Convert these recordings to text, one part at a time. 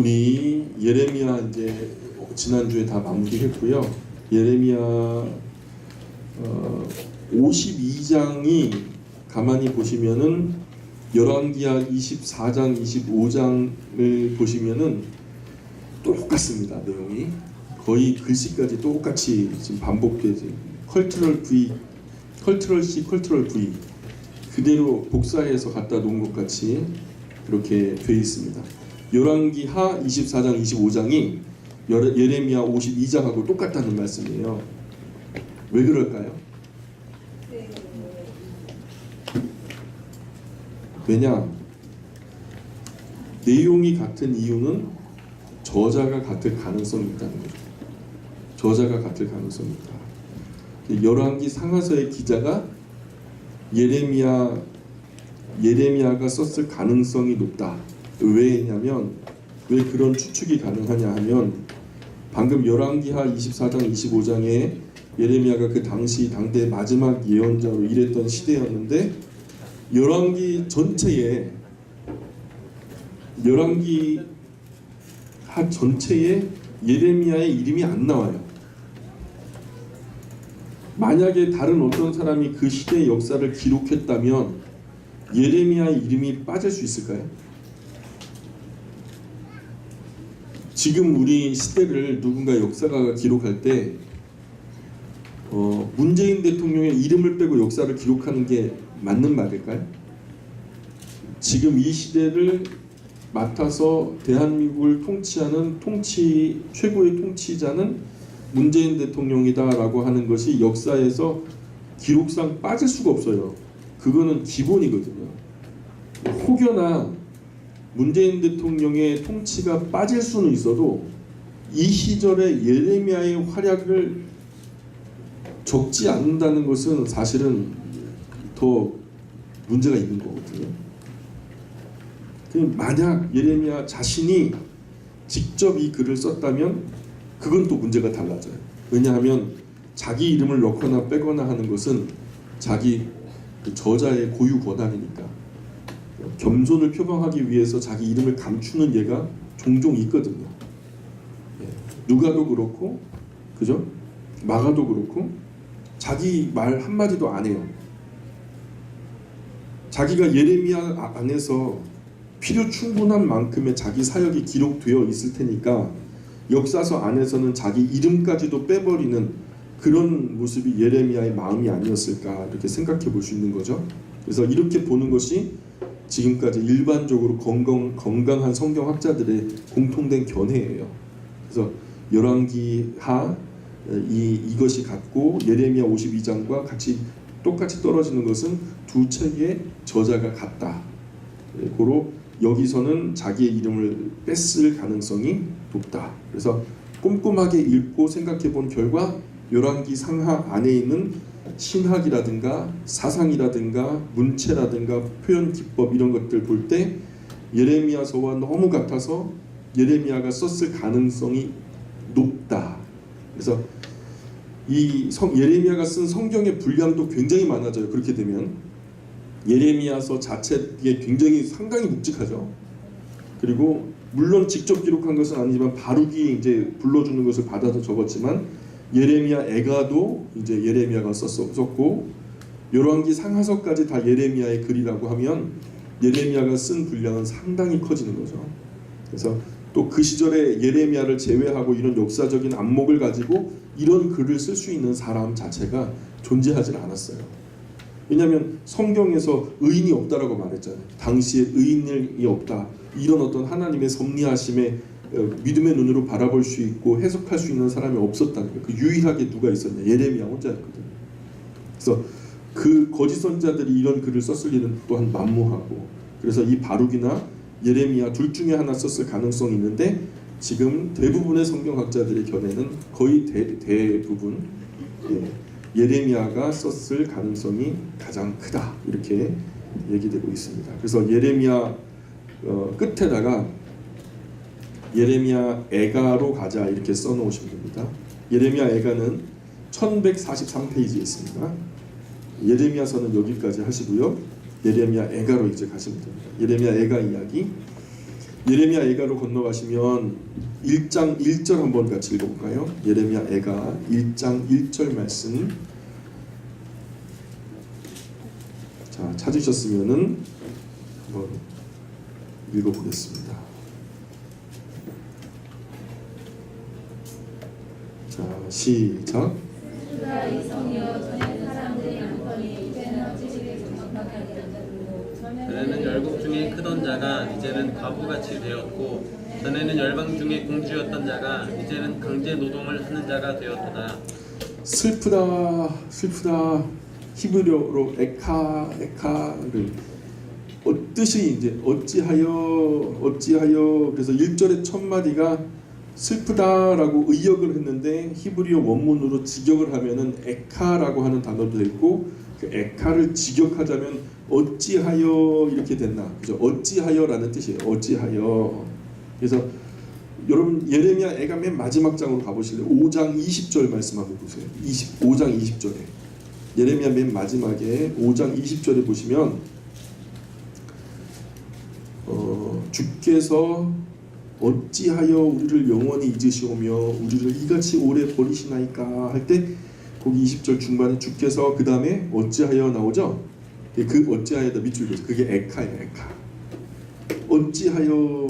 우리 예레미야 이제 지난주에 다 마무리했고요. 예레미야 52장이 가만히 보시면은 열왕기하 24장, 25장을 보시면은 똑같습니다. 내용이 거의 글씨까지 똑같이 지금 반복되지. 컬트럴 V, 컬트럴 C, 컬트럴 V 그대로 복사해서 갖다 놓은 것 같이 그렇게 되어 있습니다. 열왕기하 24장, 25장이 예레미야 52장하고 똑같다는 말씀이에요. 왜 그럴까요? 왜냐? 내용이 같은 이유는 저자가 같을 가능성이 있다는 거죠. 저자가 같을 가능성이 있다. 열왕기 상하서의 기자가 예레미야가 썼을 가능성이 높다. 왜냐면 왜 그런 추측이 가능하냐 하면 방금 열왕기하 24장 25장에 예레미야가 그 당시 당대 마지막 예언자로 일했던 시대였는데 열왕기 전체에 예레미야의 이름이 안 나와요. 만약에 다른 어떤 사람이 그 시대의 역사를 기록했다면 예레미야의 이름이 빠질 수 있을까요? 지금 우리 시대를 누군가 역사가가 기록할 때 문재인 대통령의 이름을 빼고 역사를 기록하는 게 맞는 말일까요? 지금 이 시대를 맡아서 대한민국을 통치하는 최고의 통치자는 문재인 대통령이다라고 하는 것이 역사에서 기록상 빠질 수가 없어요. 그거는 기본이거든요. 혹여나 문재인 대통령의 통치가 빠질 수는 있어도 이 시절에 예레미야의 활약을 적지 않는다는 것은 사실은 더 문제가 있는 거거든요. 만약 예레미야 자신이 직접 이 글을 썼다면 그건 또 문제가 달라져요. 왜냐하면 자기 이름을 넣거나 빼거나 하는 것은 자기 그 저자의 고유 권한이니까 겸손을 표방하기 위해서 자기 이름을 감추는 예가 종종 있거든요. 누가도 그렇고, 그죠? 마가도 그렇고, 자기 말 한마디도 안 해요. 자기가 예레미야 안에서 필요 충분한 만큼의 자기 사역이 기록되어 있을 테니까 역사서 안에서는 자기 이름까지도 빼버리는 그런 모습이 예레미야의 마음이 아니었을까 이렇게 생각해 볼 수 있는 거죠. 그래서 이렇게 보는 것이 지금까지 일반적으로 건강한 성경학자들의 공통된 견해예요. 그래서 열왕기하 이것이 같고 예레미야 52장과 똑같이 떨어지는 것은 두 책의 저자가 같다. 고로 여기서는 자기의 이름을 뺐을 가능성이 높다. 그래서 꼼꼼하게 읽고 생각해 본 결과 열왕기 상하 안에 있는 신학이라든가 사상이라든가 문체라든가 표현 기법 이런 것들 볼 때 예레미야서와 너무 같아서 예레미야가 썼을 가능성이 높다. 그래서 예레미야가 쓴 성경의 분량도 굉장히 많아져요. 그렇게 되면 예레미야서 자체에 굉장히 상당히 묵직하죠. 그리고 물론 직접 기록한 것은 아니지만 바룩이 이제 불러주는 것을 받아서 적었지만 예레미야 애가도 이제 예레미야가 썼고 열왕기 상하서까지 다 예레미야의 글이라고 하면 예레미야가 쓴 분량은 상당히 커지는 거죠. 그래서 또 그 시절에 예레미야를 제외하고 이런 역사적인 안목을 가지고 이런 글을 쓸 수 있는 사람 자체가 존재하지 않았어요. 왜냐하면 성경에서 의인이 없다라고 말했잖아요. 당시에 의인이 없다. 이런 어떤 하나님의 섭리하심에 믿음의 눈으로 바라볼 수 있고 해석할 수 있는 사람이 없었다는 거예요. 그 유일하게 누가 있었냐? 예레미야 혼자였거든요. 그래서 그 거짓 선지자들이 이런 글을 썼을 일은 또한 만무하고, 그래서 이 바룩이나 예레미야 둘 중에 하나 썼을 가능성이 있는데 지금 대부분의 성경학자들의 견해는 거의 대부분 예레미야가 썼을 가능성이 가장 크다 이렇게 얘기되고 있습니다. 그래서 예레미야 끝에다가 예레미야 애가로 가자 이렇게 써놓으시면 됩니다. 예레미야 애가는 1143페이지에 있습니다. 예레미야서는 여기까지 하시고요. 예레미야 애가로 이제 가시면 됩니다. 예레미야 애가 이야기 예레미야 애가로 건너가시면 1장 1절 한번 같이 읽어볼까요? 예레미야 애가 1장 1절 말씀. 자, 찾으셨으면은 한번 읽어보겠습니다. 자, 시작. 전에는 열국 중에 크던 자가 이제는 과부같이 되었고, 전에는 열방 중에 공주였던 자가 이제는 강제 노동을 하는 자가 되었도다. 슬프다 슬프다. 히브리어로 에카를 뜻이 이제 어찌하여 그래서 1절의 첫 마디가 슬프다라고 의역을 했는데 히브리어 원문으로 직역을 하면은 에카라고 하는 단어도 있고, 그 에카를 직역하자면 어찌하여 이렇게 됐나, 그죠? 어찌하여라는 뜻이에요. 어찌하여. 그래서 여러분 예레미야 애가 맨 마지막 장으로 가보실래요? 5장 20절 말씀 한번 보세요. 5장 20절에 예레미야 맨 마지막에 5장 20절에 보시면 주께서 어찌하여 우리를 영원히 잊으시오며 우리를 이같이 오래 버리시나이까 할 때 거기 20절 중반에 주께서 그 다음에 어찌하여 나오죠? 그 어찌하여다 밑줄 그어서 그게 에카예요. 에카. 어찌하여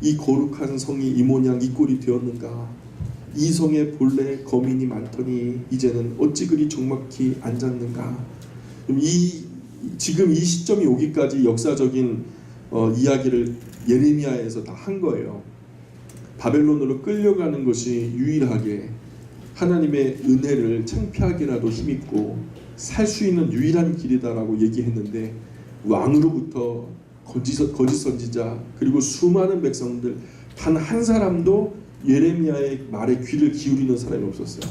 이 거룩한 성이 이 모양 이 꼴이 되었는가? 이 성에 본래 거민이 많더니 이제는 어찌 그리 적막히 앉았는가? 지금 이 시점이 오기까지 역사적인 이야기를 예레미야에서 다 한 거예요. 바벨론으로 끌려가는 것이 유일하게 하나님의 은혜를 창피하게라도 힘입고 살 수 있는 유일한 길이다라고 얘기했는데, 왕으로부터 거짓 선지자 그리고 수많은 백성들 단 한 사람도 예레미야의 말에 귀를 기울이는 사람이 없었어요.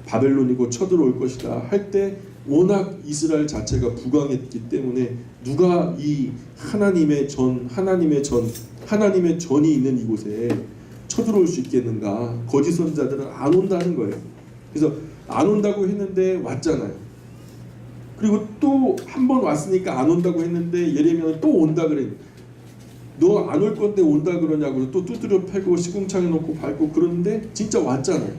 바벨론이고 쳐들어올 것이다 할 때 워낙 이스라엘 자체가 부강했기 때문에 누가 이 하나님의 전이 있는 이곳에 쳐들어올 수 있겠는가? 거짓 선자들은 안 온다는 거예요. 그래서 안 온다고 했는데 왔잖아요. 그리고 또 한 번 왔으니까 안 온다고 했는데 예레미야는 또 온다 그래. 너 안 올 건데 온다 그러냐고 또 두드려 패고 시궁창에 놓고 밟고 그러는데 진짜 왔잖아요.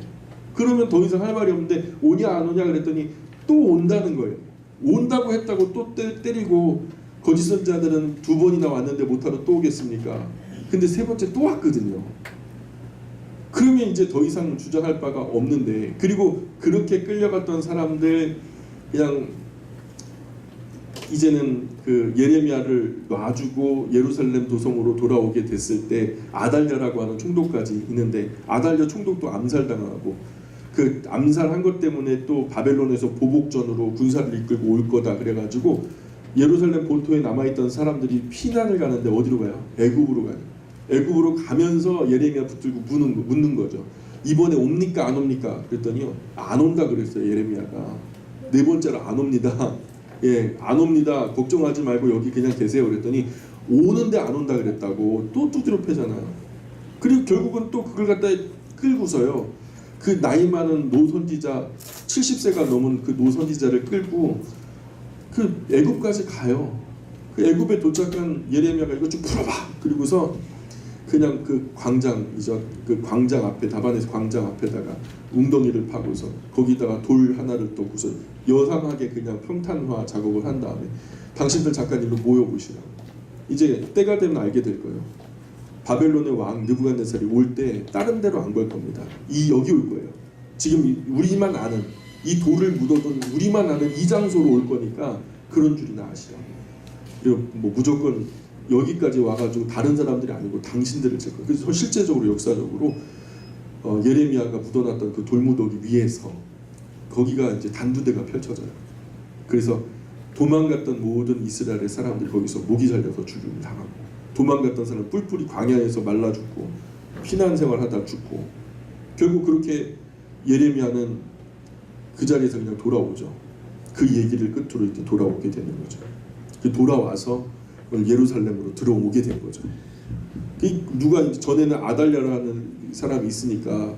그러면 더 이상 할 말이 없는데 오냐 안 오냐 그랬더니 또 온다는 거예요. 온다고 했다고 또 때리고, 거짓 선자들은 2번이나 왔는데 못하러 또 오겠습니까? 근데 3번째 또 왔거든요. 그러면 이제 더 이상 주장할 바가 없는데, 그리고 그렇게 끌려갔던 사람들 그냥 이제는 그 예레미야를 놔주고 예루살렘 도성으로 돌아오게 됐을 때 아달랴라고 하는 총독까지 있는데, 아달랴 총독도 암살당하고 그 암살한 것 때문에 또 바벨론에서 보복전으로 군사를 이끌고 올 거다 그래가지고 예루살렘 본토에 남아있던 사람들이 피난을 가는데 어디로 가요? 애굽으로 가요. 애굽으로 가면서 예레미야 붙들고 묻는 거죠. 이번에 옵니까 안 옵니까? 그랬더니요, 안 온다 그랬어요. 예레미야가 4번째로 안 옵니다. 예, 안 옵니다. 걱정하지 말고 여기 그냥 계세요. 그랬더니 오는데 안 온다 그랬다고 또 두드려 패잖아요. 그리고 결국은 또 그걸 갖다 끌고서요, 그 나이 많은 노선지자 70세가 넘은 그 노선지자를 끌고 그 애굽까지 가요. 그 애굽에 도착한 예레미야가 이거 좀 풀어봐. 그리고서 그냥 그 광장이죠. 그 광장 앞에, 다반에서 광장 앞에다가 웅덩이를 파고서 거기다가 돌 하나를 떠고서 여상하게 그냥 평탄화 작업을 한 다음에 당신들 잠깐 일로 모여보시라고. 이제 때가 되면 알게 될 거예요. 바벨론의 왕 느부갓네살이 올 때 다른 데로 안 갈 겁니다. 여기 올 거예요. 지금 우리만 아는, 이 돌을 묻어둔 우리만 아는 이 장소로 올 거니까 그런 줄이나 아시라고. 그리고 뭐 무조건 여기까지 와가지고 다른 사람들이 아니고 당신들을 칠 거예요. 그래서 실제적으로 역사적으로 예레미야가 묻어놨던 그 돌무더기 위에서 거기가 이제 단두대가 펼쳐져요. 그래서 도망갔던 모든 이스라엘의 사람들이 거기서 목이 잘려서 죽임을 당하고, 도망갔던 사람 뿔뿔이 광야에서 말라 죽고 피난 생활하다 죽고, 결국 그렇게 예레미야는 그 자리에서 그냥 돌아오죠. 그 얘기를 끝으로 이제 돌아오게 되는 거죠. 그 돌아와서 예루살렘으로 들어오게 된 거죠. 누가 전에는 아달랴라는 사람이 있으니까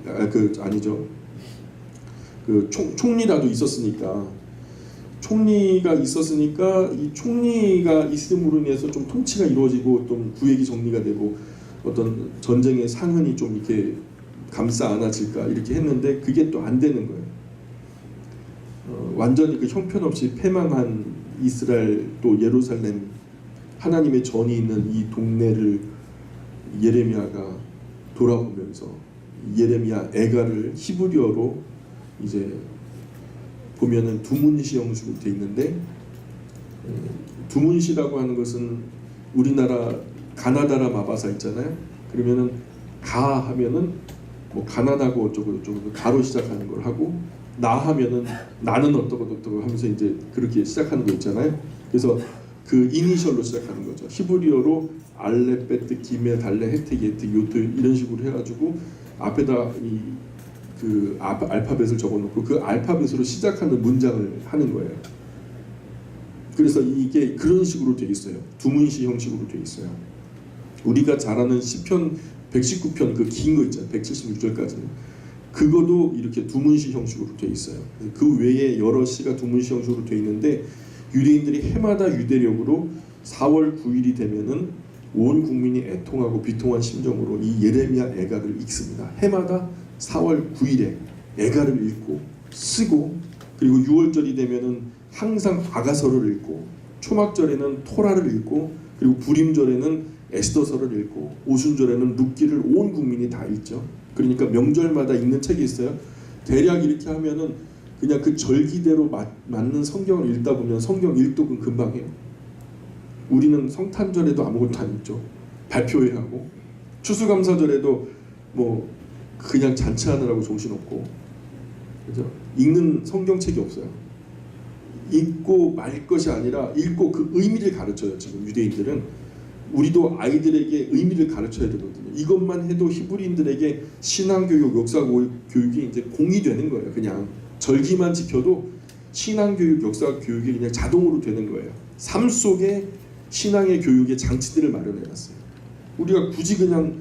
아니죠. 그 총리라도 있었으니까, 총리가 있었으니까 이 총리가 있음으로 인해서 좀 통치가 이루어지고 좀 구획이 정리가 되고 어떤 전쟁의 상흔이 좀 이렇게 감싸 안아질까 이렇게 했는데 그게 또 안 되는 거예요. 완전히 그 형편없이 패망한 이스라엘 또 예루살렘 하나님의 전이 있는 이 동네를 예레미야가 돌아보면서 예레미야 애가를 히브리어로 이제 보면은 두문시 형식으로 돼 있는데 두문시라고 하는 것은 우리나라 가나다라 마바사 있잖아요. 그러면은 가 하면은 뭐 가난하고 어쩌고 저쩌고 가로 시작하는 걸 하고 나 하면은 나는 어떠고 어떠고 하면서 이제 그렇게 시작하는 거 있잖아요. 그래서 그 이니셜로 시작하는 거죠. 히브리어로 알레 베트 기메 달레 헤테 게트 요트 이런 식으로 해가지고 앞에다 그 알파벳을 적어놓고 그 알파벳으로 시작하는 문장을 하는 거예요. 그래서 이게 그런 식으로 돼 있어요. 두문시 형식으로 돼 있어요. 우리가 잘 아는 시편 119편 그 긴 거 있잖아요. 176절까지는 그거도 이렇게 두문시 형식으로 돼 있어요. 그 외에 여러 시가 두문시 형식으로 돼 있는데 유대인들이 해마다 유대력으로 4월 9일이 되면은 온 국민이 애통하고 비통한 심정으로 이 예레미야 애가를 읽습니다. 해마다 4월 9일에 애가를 읽고 쓰고 그리고 6월절이 되면은 항상 아가서를 읽고 초막절에는 토라를 읽고 그리고 부림절에는 에스더서를 읽고 오순절에는 룻기를 온 국민이 다 읽죠. 그러니까 명절마다 읽는 책이 있어요. 대략 이렇게 하면은 그냥 그 절기대로 맞는 성경을 읽다 보면 성경 일독은 금방 해요. 우리는 성탄절에도 아무것도 안 읽죠. 발표회 하고 추수감사절에도 뭐 그냥 잔치하느라고 정신없고 그죠? 읽는 성경책이 없어요. 읽고 말 것이 아니라 읽고 그 의미를 가르쳐요. 지금 유대인들은 우리도 아이들에게 의미를 가르쳐야 되거든요. 이것만 해도 히브리인들에게 신앙교육, 역사교육이 이제 공이 되는 거예요. 그냥 절기만 지켜도 신앙교육, 역사교육이 그냥 자동으로 되는 거예요. 삶 속에 신앙의 교육의 장치들을 마련해놨어요. 우리가 굳이 그냥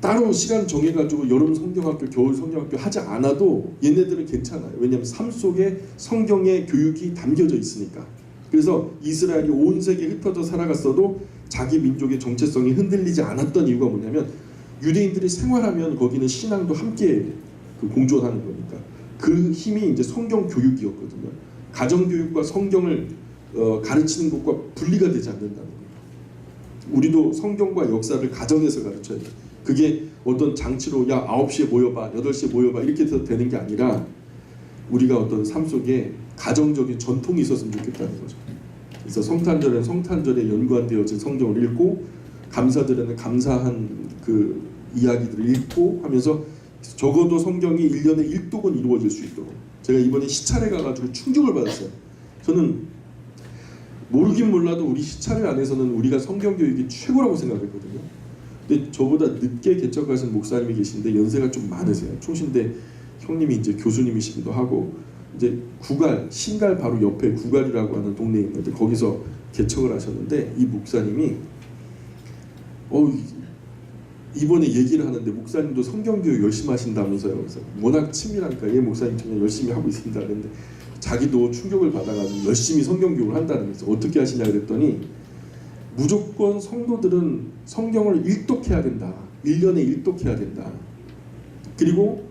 따로 시간 정해가지고 여름 성경학교, 겨울 성경학교 하지 않아도 얘네들은 괜찮아요. 왜냐하면 삶 속에 성경의 교육이 담겨져 있으니까. 그래서 이스라엘이 온 세계에 흩어져 살아갔어도 자기 민족의 정체성이 흔들리지 않았던 이유가 뭐냐면 유대인들이 생활하면 거기는 신앙도 함께 공존하는 거니까 그 힘이 이제 성경 교육이었거든요. 가정 교육과 성경을 가르치는 것과 분리가 되지 않는다는 거예요. 우리도 성경과 역사를 가정에서 가르쳐야 돼요. 그게 어떤 장치로 야 9시에 모여봐 8시에 모여봐 이렇게 해서 되는 게 아니라 우리가 어떤 삶 속에 가정적인 전통이 있었으면 좋겠다는 거죠. 그래서 성탄절에는 성탄절에 연관되어진 성경을 읽고 감사절에는 감사한 그 이야기들을 읽고 하면서 적어도 성경이 1년에 1독은 이루어질 수 있도록 제가 이번에 시찰에 가가지고 충격을 받았어요. 저는 모르긴 몰라도 우리 시찰회 안에서는 우리가 성경 교육이 최고라고 생각했거든요. 근데 저보다 늦게 개척하신 목사님이 계신데 연세가 좀 많으세요. 총신대 형님이 이제 교수님이시기도 하고 이제 구갈 신갈 바로 옆에 구갈이라고 하는 동네에 있는데 거기서 개척을 하셨는데 이 목사님이 이번에 얘기를 하는데 목사님도 성경교육 열심히 하신다면서요. 그래서 워낙 친밀하니까 예 목사님처럼 열심히 하고 있습니다. 그런데 자기도 충격을 받아가지고 열심히 성경교육을 한다는 거죠. 어떻게 하시냐 그랬더니 무조건 성도들은 성경을 일독해야 된다. 1년에 일독해야 된다. 그리고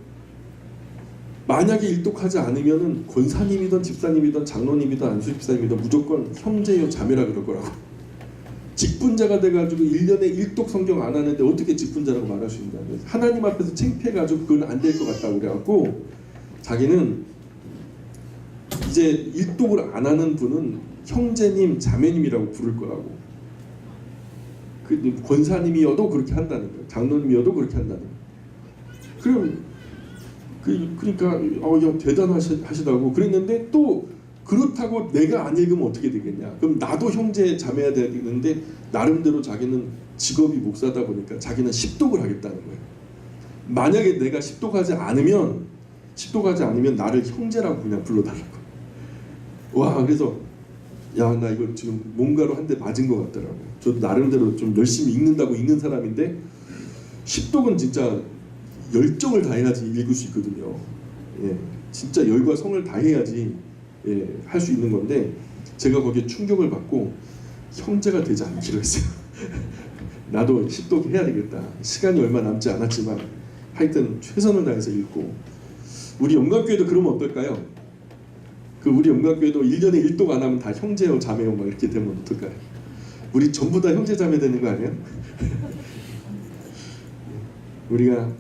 만약에 일독하지 않으면은 권사님이든 집사님이든 장로님이든 안수집사님이든 무조건 형제요 자매라 그럴 거라고. 직분자가 돼가지고 1년에 일독 성경 안 하는데 어떻게 직분자라고 말할 수 있냐. 하나님 앞에서 창피해가지고 그건 안 될 것 같다고 그래갖고 자기는 이제 일독을 안 하는 분은 형제님 자매님이라고 부를 거라고. 그 권사님이어도 그렇게 한다는 거예요. 장로님이어도 그렇게 한다는 거예요. 그러니까 대단하시다고 그랬는데 또 그렇다고 내가 안 읽으면 어떻게 되겠냐. 그럼 나도 형제 자매야 되는데 나름대로 자기는 직업이 목사다 보니까 자기는 십독을 하겠다는 거예요. 만약에 내가 십독하지 않으면 나를 형제라고 그냥 불러달라고. 와 그래서 야 나 이거 지금 뭔가로 한 대 맞은 것 같더라고요. 저도 나름대로 좀 열심히 읽는다고 읽는 사람인데 십독은 진짜 열정을 다해야지 읽을 수 있거든요. 예, 진짜 열과 성을 다해야지 할 수 있는 건데 제가 거기에 충격을 받고 형제가 되지 않기로 했어요. 나도 식독해야 되겠다. 시간이 얼마 남지 않았지만 하여튼 최선을 다해서 읽고, 우리 영광교회도 그러면 어떨까요? 우리 영광교회도 1년에 일독 안 하면 다 형제요 자매요 막 이렇게 되면 어떨까요? 우리 전부 다 형제 자매 되는 거 아니에요? 우리가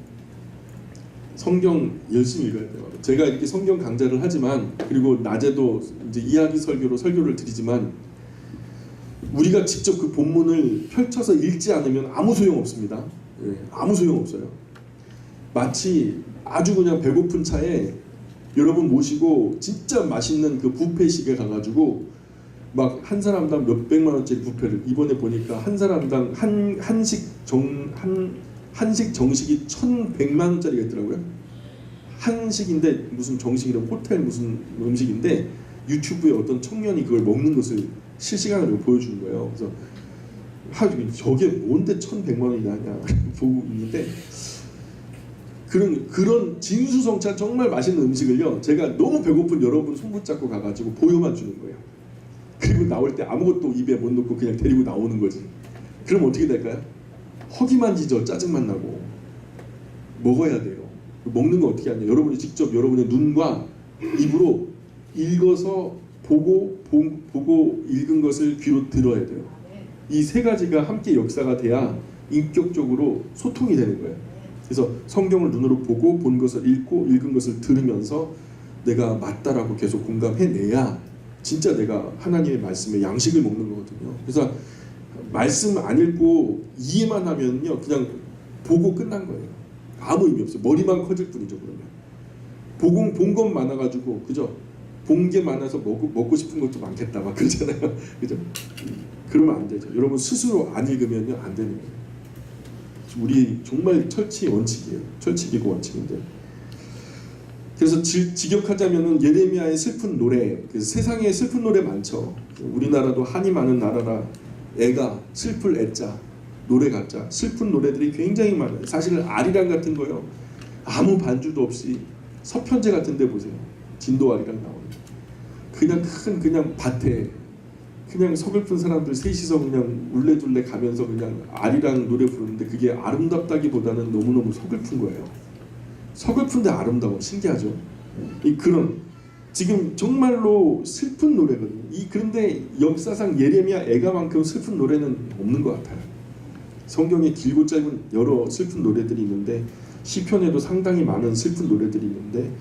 성경 열심히 읽어야 돼요. 제가 이렇게 성경 강좌를 하지만, 그리고 낮에도 이제 이야기 설교를 드리지만, 우리가 직접 그 본문을 펼쳐서 읽지 않으면 아무 소용 없습니다. 예, 아무 소용 없어요. 마치 아주 그냥 배고픈 차에 여러분 모시고 진짜 맛있는 그 뷔페식에 가가지고 막 한 사람당 몇 백만 원짜리 뷔페를, 이번에 보니까 한 사람당 한식 정식이 1,100만 원짜리가 있더라고요. 한식인데 무슨 정식이라고 호텔 무슨 음식인데 유튜브에 어떤 청년이 그걸 먹는 것을 실시간으로 보여주는 거예요. 그래서 저게 뭔데 1,100만 원이 나냐 보고 있는데, 그런 진수성찬 정말 맛있는 음식을요, 제가 너무 배고픈 여러분 손 붙잡고 가가지고 보여만 주는 거예요. 그리고 나올 때 아무것도 입에 못 넣고 그냥 데리고 나오는 거지. 그럼 어떻게 될까요? 허기만 지져 짜증만 나고. 먹어야 돼요. 먹는 거 어떻게 하냐? 여러분이 직접 여러분의 눈과 입으로 읽어서 보고 읽은 것을 귀로 들어야 돼요. 이 세 가지가 함께 역사가 돼야 인격적으로 소통이 되는 거예요. 그래서 성경을 눈으로 보고 본 것을 읽고 읽은 것을 들으면서 내가 맞다라고 계속 공감해내야 진짜 내가 하나님의 말씀에 양식을 먹는 거거든요. 그래서 말씀 안 읽고 이해만 하면요, 그냥 보고 끝난 거예요. 아무 의미 없어요. 머리만 커질 뿐이죠. 그러면 본 것 많아가지고, 그죠? 본 게 많아서 먹고 싶은 것도 많겠다 막 그러잖아요. 그죠? 그러면 안 되죠. 여러분 스스로 안 읽으면요 안 되는 거예요. 우리 정말 철칙 원칙이에요. 철칙이고 원칙인데. 그래서 직역하자면은 예레미야의 슬픈 노래, 세상에 슬픈 노래 많죠. 우리나라도 한이 많은 나라라 애가 슬플 애자, 노래 같자, 슬픈 노래들이 굉장히 많아요. 사실 아리랑 같은 거요, 아무 반주도 없이 서편제 같은 데 보세요. 진도 아리랑 나오는 그냥 밭에 그냥 서글픈 사람들 셋이서 그냥 울레둘레 가면서 그냥 아리랑 노래 부르는데, 그게 아름답다기보다는 너무너무 서글픈 거예요. 서글픈데 아름다워. 신기하죠? 그런 지금 정말로 슬픈 노래거든요. 그런데 역사상 예레미야 애가만큼 슬픈 노래는 없는 것 같아요. 성경에 길고 짧은 여러 슬픈 노래들이 있는데, 시편에도 상당히 많은 슬픈 노래들이 있는데,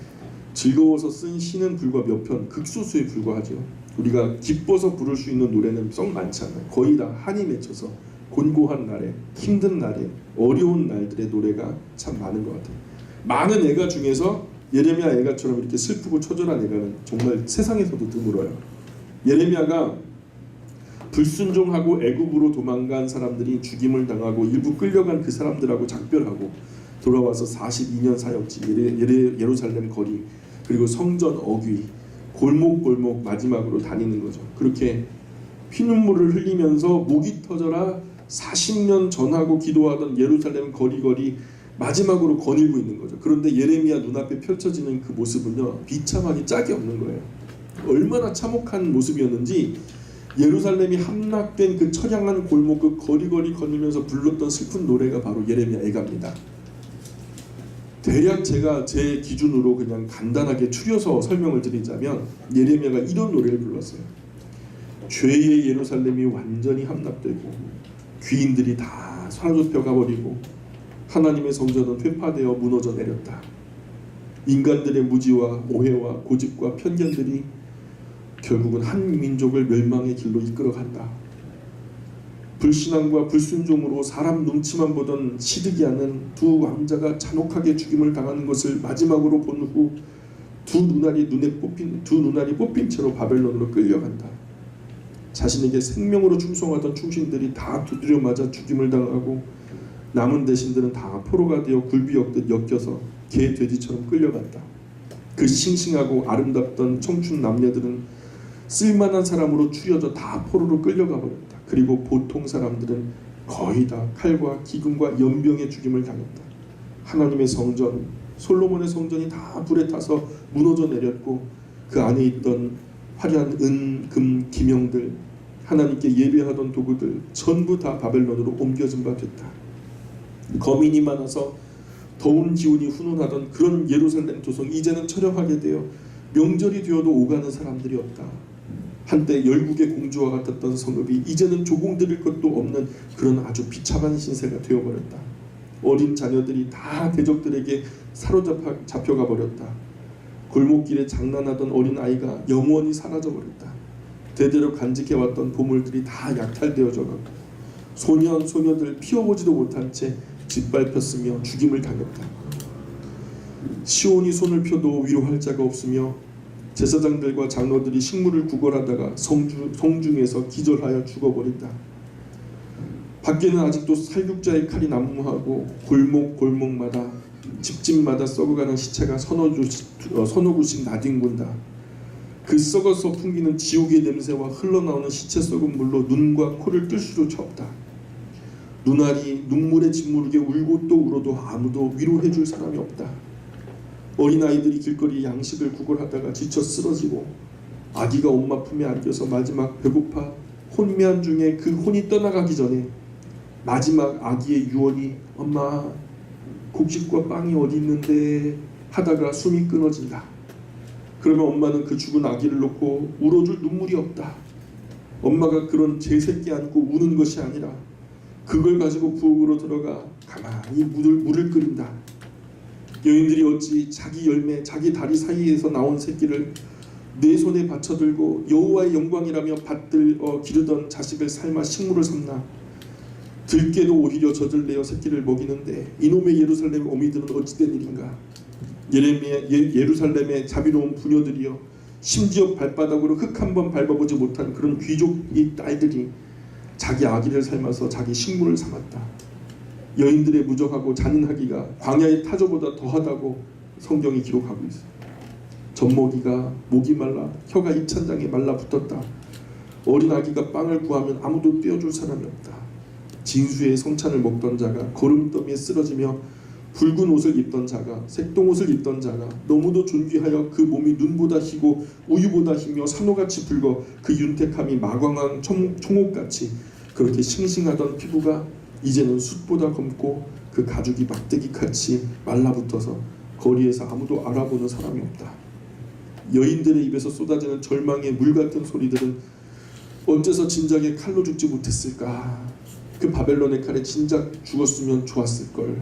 즐거워서 쓴 시는 불과 몇 편, 극소수에 불과하죠. 우리가 기뻐서 부를 수 있는 노래는 썩 많지 않아요. 거의 다 한이 맺혀서 곤고한 날에, 힘든 날에, 어려운 날들의 노래가 참 많은 것 같아요. 많은 애가 중에서 예레미야 애가처럼 이렇게 슬프고 처절한 애가는 정말 세상에서도 드물어요. 예레미야가 불순종하고 애굽으로 도망간 사람들이 죽임을 당하고 일부 끌려간 그 사람들하고 작별하고 돌아와서 42년 사역지, 예루살렘 거리, 그리고 성전 어귀, 골목골목 마지막으로 다니는 거죠. 그렇게 피눈물을 흘리면서 목이 터져라 40년 전하고 기도하던 예루살렘 거리거리 마지막으로 거닐고 있는 거죠. 그런데 예레미야 눈앞에 펼쳐지는 그 모습은요, 비참하기 짝이 없는 거예요. 얼마나 참혹한 모습이었는지, 예루살렘이 함락된 그 처량한 골목, 그 거리거리 거니면서 불렀던 슬픈 노래가 바로 예레미야 애가입니다. 대략 제가 제 기준으로 그냥 간단하게 추려서 설명을 드리자면, 예레미야가 이런 노래를 불렀어요. 죄의 예루살렘이 완전히 함락되고 귀인들이 다 사로잡혀 가버리고 하나님의 성전은 회파되어 무너져 내렸다. 인간들의 무지와 오해와 고집과 편견들이 결국은 한 민족을 멸망의 길로 이끌어간다. 불신앙과 불순종으로 사람 눈치만 보던 시드기야는 두 왕자가 잔혹하게 죽임을 당하는 것을 마지막으로 본 후 두 눈알이 뽑힌 채로 바벨론으로 끌려간다. 자신에게 생명으로 충성하던 충신들이 다 두드려 맞아 죽임을 당하고 남은 대신들은 다 포로가 되어 굴비 엮여서 개 돼지처럼 끌려간다. 그 싱싱하고 아름답던 청춘 남녀들은 쓸만한 사람으로 추려져 다 포로로 끌려가 버렸다. 그리고 보통 사람들은 거의 다 칼과 기근과 연병의 죽임을 당했다. 하나님의 성전, 솔로몬의 성전이 다 불에 타서 무너져 내렸고, 그 안에 있던 화려한 은, 금, 기명들, 하나님께 예배하던 도구들 전부 다 바벨론으로 옮겨진 바 됐다. 거민이 많아서 더운 기운이 훈훈하던 그런 예루살렘 도성 이제는 처령하게 되어 명절이 되어도 오가는 사람들이 없다. 한때 열국의 공주와 같았던 성읍이 이제는 조공드릴 것도 없는 그런 아주 비참한 신세가 되어버렸다. 어린 자녀들이 다 대적들에게 사로잡혀가 버렸다. 골목길에 장난하던 어린 아이가 영원히 사라져버렸다. 대대로 간직해왔던 보물들이 다 약탈되어져 가고 소년 소녀들 피워보지도 못한 채 짓밟혔으며 죽임을 당했다. 시온이 손을 펴도 위로할 자가 없으며 제사장들과 장로들이 식물을 구걸하다가 성중에서 기절하여 죽어버린다. 밖에는 아직도 살육자의 칼이 난무하고 골목골목마다 집집마다 썩어가는 시체가 서너 구씩 나뒹군다. 그 썩어서 풍기는 지옥의 냄새와 흘러나오는 시체 썩은 물로 눈과 코를 뜰 수조차 없다. 눈알이 눈물에 짓무르게 울고 또 울어도 아무도 위로해줄 사람이 없다. 어린아이들이 길거리 양식을 구걸하다가 지쳐 쓰러지고 아기가 엄마 품에 안겨서 마지막 배고파 혼미한 중에 그 혼이 떠나가기 전에 마지막 아기의 유언이 엄마 곡식과 빵이 어디 있는데 하다가 숨이 끊어진다. 그러면 엄마는 그 죽은 아기를 놓고 울어줄 눈물이 없다. 엄마가 그런 제 새끼 안고 우는 것이 아니라 그걸 가지고 부엌으로 들어가 가만히 물을 끓인다. 여인들이 어찌 자기 열매, 자기 다리 사이에서 나온 새끼를 내 손에 받쳐들고 여호와의 영광이라며 받들어 기르던 자식을 삶아 식물을 삼나. 들깨도 오히려 젖을 내어 새끼를 먹이는데 이놈의 예루살렘 어미들은 어찌된 일인가. 예루살렘의 자비로운 부녀들이여 심지어 발바닥으로 흙 한 번 밟아보지 못한 그런 귀족의 딸들이 자기 아기를 삶아서 자기 식물을 삼았다. 여인들의 무정하고 잔인하기가 광야의 타조보다 더하다고 성경이 기록하고 있어. 젖먹이가 목이 말라 혀가 입천장에 말라붙었다. 어린 아기가 빵을 구하면 아무도 떼어줄 사람이 없다. 진수의 성찬을 먹던 자가 거름더미에 쓰러지며 붉은 옷을 입던 자가 색동옷을 입던 자가 너무도 존귀하여 그 몸이 눈보다 희고 우유보다 희며 산호같이 붉어 그 윤택함이 마광한 총옥같이 그렇게 싱싱하던 피부가 이제는 숯보다 검고 그 가죽이 막대기같이 말라붙어서 거리에서 아무도 알아보는 사람이 없다. 여인들의 입에서 쏟아지는 절망의 물같은 소리들은 어째서 진작에 칼로 죽지 못했을까. 그 바벨론의 칼에 진작 죽었으면 좋았을걸.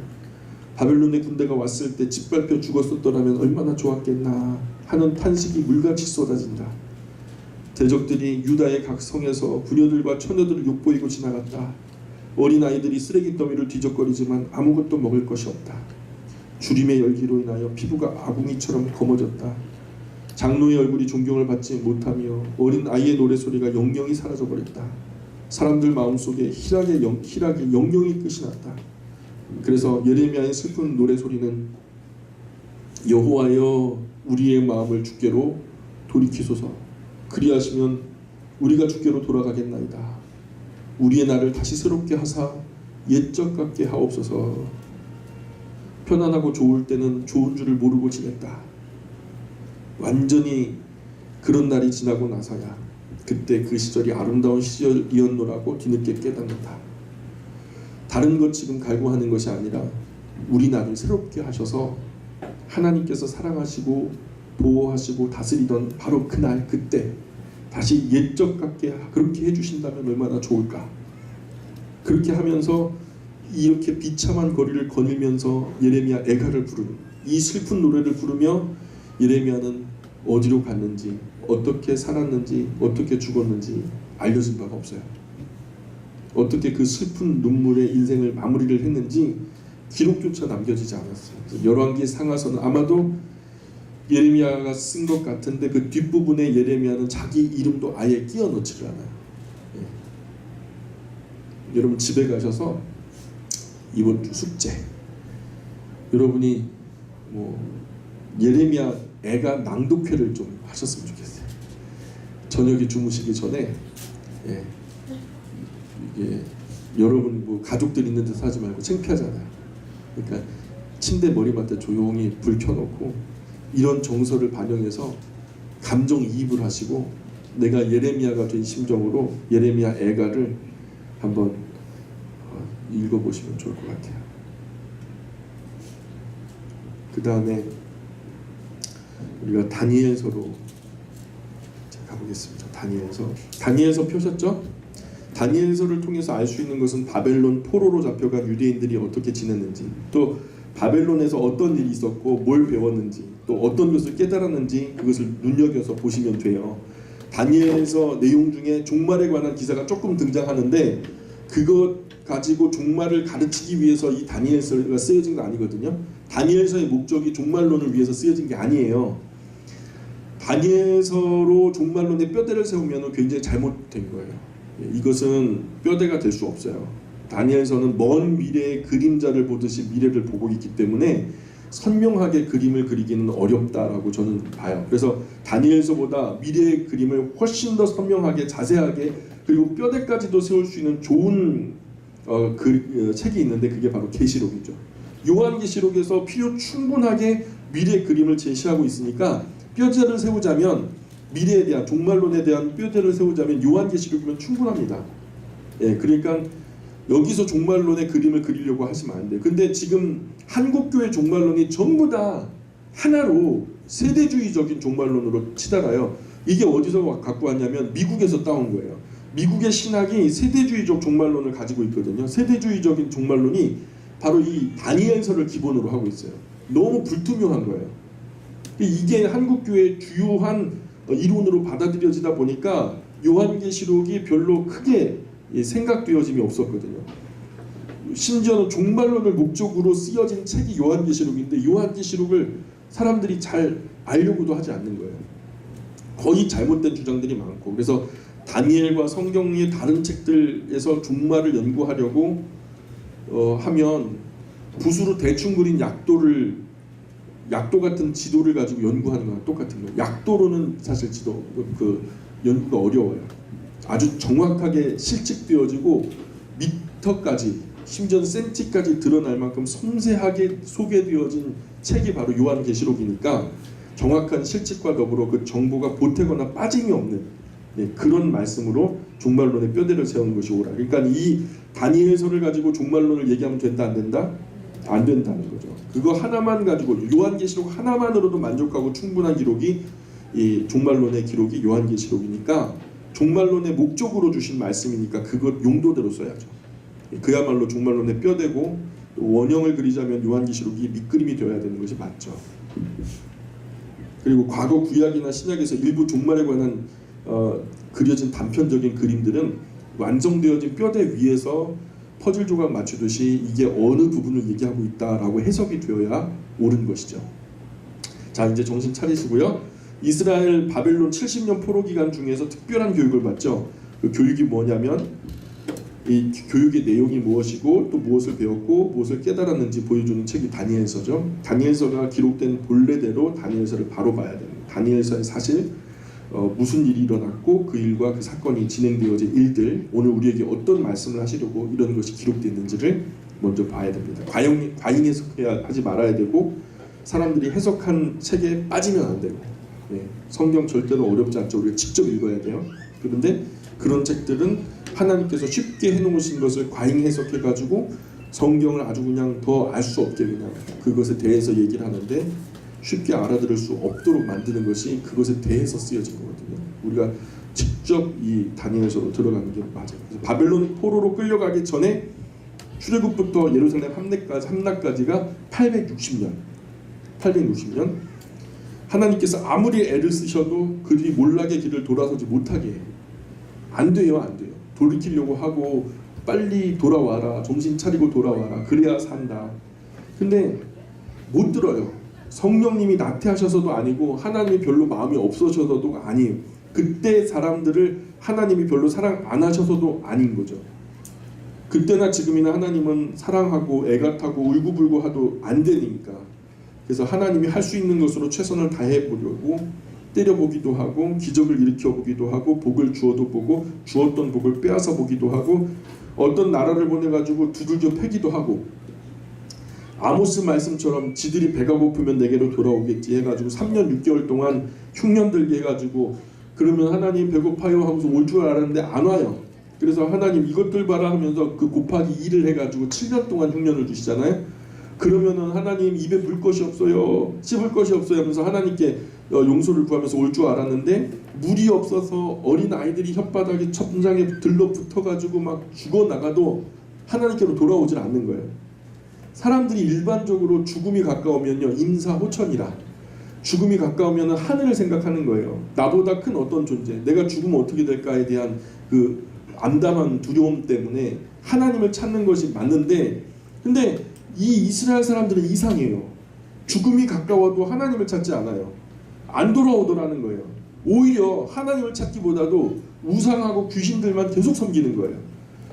바벨론의 군대가 왔을 때 짓밟혀 죽었었더라면 얼마나 좋았겠나 하는 탄식이 물같이 쏟아진다. 대적들이 유다의 각 성에서 부녀들과 처녀들을 욕보이고 지나갔다. 어린아이들이 쓰레기 더미를 뒤적거리지만 아무것도 먹을 것이 없다. 주림의 열기로 인하여 피부가 아궁이처럼 검어졌다. 장로의 얼굴이 존경을 받지 못하며 어린 아이의 노래소리가 영영이 사라져버렸다. 사람들 마음속에 희락의 영영이 끝이 났다. 그래서 예레미야의 슬픈 노래소리는 여호와여 우리의 마음을 주께로 돌이키소서. 그리하시면 우리가 주께로 돌아가겠나이다. 우리의 날을 다시 새롭게 하사 옛적 같게 하옵소서. 편안하고 좋을 때는 좋은 줄을 모르고 지냈다. 완전히 그런 날이 지나고 나서야 그때 그 시절이 아름다운 시절이었노라고 뒤늦게 깨닫는다. 다른 것 지금 갈구하는 것이 아니라 우리 나를 새롭게 하셔서 하나님께서 사랑하시고 보호하시고 다스리던 바로 그날 그때 다시 옛적 같게 그렇게 해주신다면 얼마나 좋을까. 그렇게 하면서 이렇게 비참한 거리를 거닐면서 예레미야 애가를 부르는 이 슬픈 노래를 부르며 예레미야는 어디로 갔는지 어떻게 살았는지 어떻게 죽었는지 알려진 바가 없어요. 어떻게 그 슬픈 눈물의 인생을 마무리를 했는지 기록조차 남겨지지 않았어요. 열왕기 상하서는 아마도 예레미야가 쓴 것 같은데 그 뒷부분에 예레미야는 자기 이름도 아예 끼워 넣지를 않아요. 여러분 집에 가셔서 이번 주 숙제 여러분이 예레미야 애가 낭독회를 좀 하셨으면 좋겠어요. 저녁에 주무시기 전에 이게 여러분 가족들 있는 데서 하지 말고 창피하잖아요. 그러니까 침대 머리맡에 조용히 불 켜놓고 이런 정서를 반영해서 감정이입을 하시고 내가 예레미야가 된 심정으로 예레미야 애가를 한번 읽어보시면 좋을 것 같아요. 그 다음에 우리가 다니엘서로 가보겠습니다. 다니엘서 펴셨죠? 다니엘서를 통해서 알 수 있는 것은 바벨론 포로로 잡혀간 유대인들이 어떻게 지냈는지, 또 바벨론에서 어떤 일이 있었고 뭘 배웠는지, 또 어떤 것을 깨달았는지 그것을 눈여겨서 보시면 돼요. 다니엘서 내용 중에 종말에 관한 기사가 조금 등장하는데 그것 가지고 종말을 가르치기 위해서 이 다니엘서가 쓰여진 거 아니거든요. 다니엘서의 목적이 종말론을 위해서 쓰여진 게 아니에요. 다니엘서로 종말론의 뼈대를 세우면 굉장히 잘못된 거예요. 이것은 뼈대가 될 수 없어요. 다니엘서는 먼 미래의 그림자를 보듯이 미래를 보고 있기 때문에 선명하게 그림을 그리기는 어렵다라고 저는 봐요. 그래서 다니엘서보다 미래의 그림을 훨씬 더 선명하게 자세하게 그리고 뼈대까지도 세울 수 있는 좋은 책이 있는데 그게 바로 계시록이죠. 요한계시록에서 필요 충분하게 미래의 그림을 제시하고 있으니까 뼈대를 세우자면 미래에 대한 종말론에 대한 뼈대를 세우자면 요한계시록이면 충분합니다. 예, 그러니까 여기서 종말론의 그림을 그리려고 하시면 안 돼요. 근데 지금 한국교회 종말론이 전부 다 하나로 세대주의적인 종말론으로 치달아요. 이게 어디서 갖고 왔냐면 미국에서 따온 거예요. 미국의 신학이 세대주의적 종말론을 가지고 있거든요. 세대주의적인 종말론이 바로 이 다니엘서를 기본으로 하고 있어요. 너무 불투명한 거예요. 이게 한국교회의 주요한 이론으로 받아들여지다 보니까 요한계시록이 별로 크게 생각되어짐이 없었거든요. 심지어는 종말론을 목적으로 쓰여진 책이 요한계시록인데 요한계시록을 사람들이 잘 알려고도 하지 않는 거예요. 거의 잘못된 주장들이 많고, 그래서 다니엘과 성경의 다른 책들에서 종말을 연구하려고 하면 붓으로 대충 그린 약도 같은 지도를 가지고 연구하는 거랑 똑같은 거예요. 약도로는 사실 연구가 어려워요. 아주 정확하게 실측되어지고 미터까지 심지어 센티까지 드러날 만큼 섬세하게 소개되어진 책이 바로 요한계시록이니까 정확한 실측과 더불어 그 정보가 보태거나 빠짐이 없는 그런 말씀으로 종말론의 뼈대를 세우는 것이 옳아. 그러니까 이 다니엘서를 가지고 종말론을 얘기하면 된다 안 된다? 안 된다는 거죠. 그거 하나만 가지고 요한계시록 하나만으로도 만족하고 충분한 기록이 이 종말론의 기록이 요한계시록이니까 종말론의 목적으로 주신 말씀이니까 그것 용도대로 써야죠. 그야말로 종말론의 뼈대고 원형을 그리자면 요한계시록이 밑그림이 되어야 되는 것이 맞죠. 그리고 과거 구약이나 신약에서 일부 종말에 관한 그려진 단편적인 그림들은 완성되어진 뼈대 위에서 퍼즐 조각 맞추듯이 이게 어느 부분을 얘기하고 있다라고 해석이 되어야 옳은 것이죠. 자, 이제 정신 차리시고요. 이스라엘 바벨론 70년 포로 기간 중에서 특별한 교육을 받죠. 그 교육이 뭐냐면 이 교육의 내용이 무엇이고 또 무엇을 배웠고 무엇을 깨달았는지 보여주는 책이 다니엘서죠. 다니엘서가 기록된 본래대로 다니엘서를 바로 봐야 됩니다. 다니엘서의 사실, 무슨 일이 일어났고 그 일과 그 사건이 진행되어진 일들, 오늘 우리에게 어떤 말씀을 하시려고 이런 것이 기록되어 있는지를 먼저 봐야 됩니다. 과잉 해석해야 하지 말아야 되고 사람들이 해석한 책에 빠지면 안 되고, 성경 절대로 어렵지 않죠. 우리가 직접 읽어야 돼요. 그런데 그런 책들은 하나님께서 쉽게 해놓으신 것을 과잉 해석해가지고 성경을 아주 그냥 더 알 수 없게 그냥 그것에 대해서 얘기를 하는데 쉽게 알아들을 수 없도록 만드는 것이 그것에 대해서 쓰여진 거거든요. 우리가 직접 이 다니엘서로 들어가는 게 맞아요. 그래서 바벨론 포로로 끌려가기 전에 출애굽부터 예루살렘 함락까지가 860년. 하나님께서 아무리 애를 쓰셔도 그들이 몰락의 길을 돌아서지 못하게 해요. 안 돼요. 돌이키려고 하고 빨리 돌아와라, 정신 차리고 돌아와라, 그래야 산다. 근데 못 들어요. 성령님이 나태하셔서도 아니고 하나님이 별로 마음이 없어셔서도 아니에요. 그때 사람들을 하나님이 별로 사랑 안 하셔서도 아닌 거죠. 그때나 지금이나 하나님은 사랑하고 애같하고 울고불고 하도 안 되니까, 그래서 하나님이 할 수 있는 것으로 최선을 다해 보려고 때려보기도 하고 기적을 일으켜보기도 하고 복을 주어도 보고 주었던 복을 빼앗아 보기도 하고 어떤 나라를 보내가지고 두들겨 패기도 하고, 아모스 말씀처럼 지들이 배가 고프면 내게로 돌아오겠지 해가지고 3년 6개월 동안 흉년 들게 해가지고 그러면 하나님 배고파요 하고서 올 줄 알았는데 안 와요. 그래서 하나님 이것들 봐라 하면서 그 곱하기 2를 해가지고 7년 동안 흉년을 주시잖아요. 그러면은 하나님 입에 물 것이 없어요, 씹을 것이 없어요 하면서 하나님께 용서를 구하면서 올 줄 알았는데 물이 없어서 어린 아이들이 혓바닥에 천장에 들러붙어가지고 막 죽어나가도 하나님께로 돌아오질 않는 거예요. 사람들이 일반적으로 죽음이 가까우면요 임사호천이라, 죽음이 가까우면 하늘을 생각하는 거예요. 나보다 큰 어떤 존재, 내가 죽으면 어떻게 될까에 대한 그 암담한 두려움 때문에 하나님을 찾는 것이 맞는데, 근데 이 이스라엘 사람들은 이상해요. 죽음이 가까워도 하나님을 찾지 않아요. 안 돌아오더라는 거예요. 오히려 하나님을 찾기보다도 우상하고 귀신들만 계속 섬기는 거예요.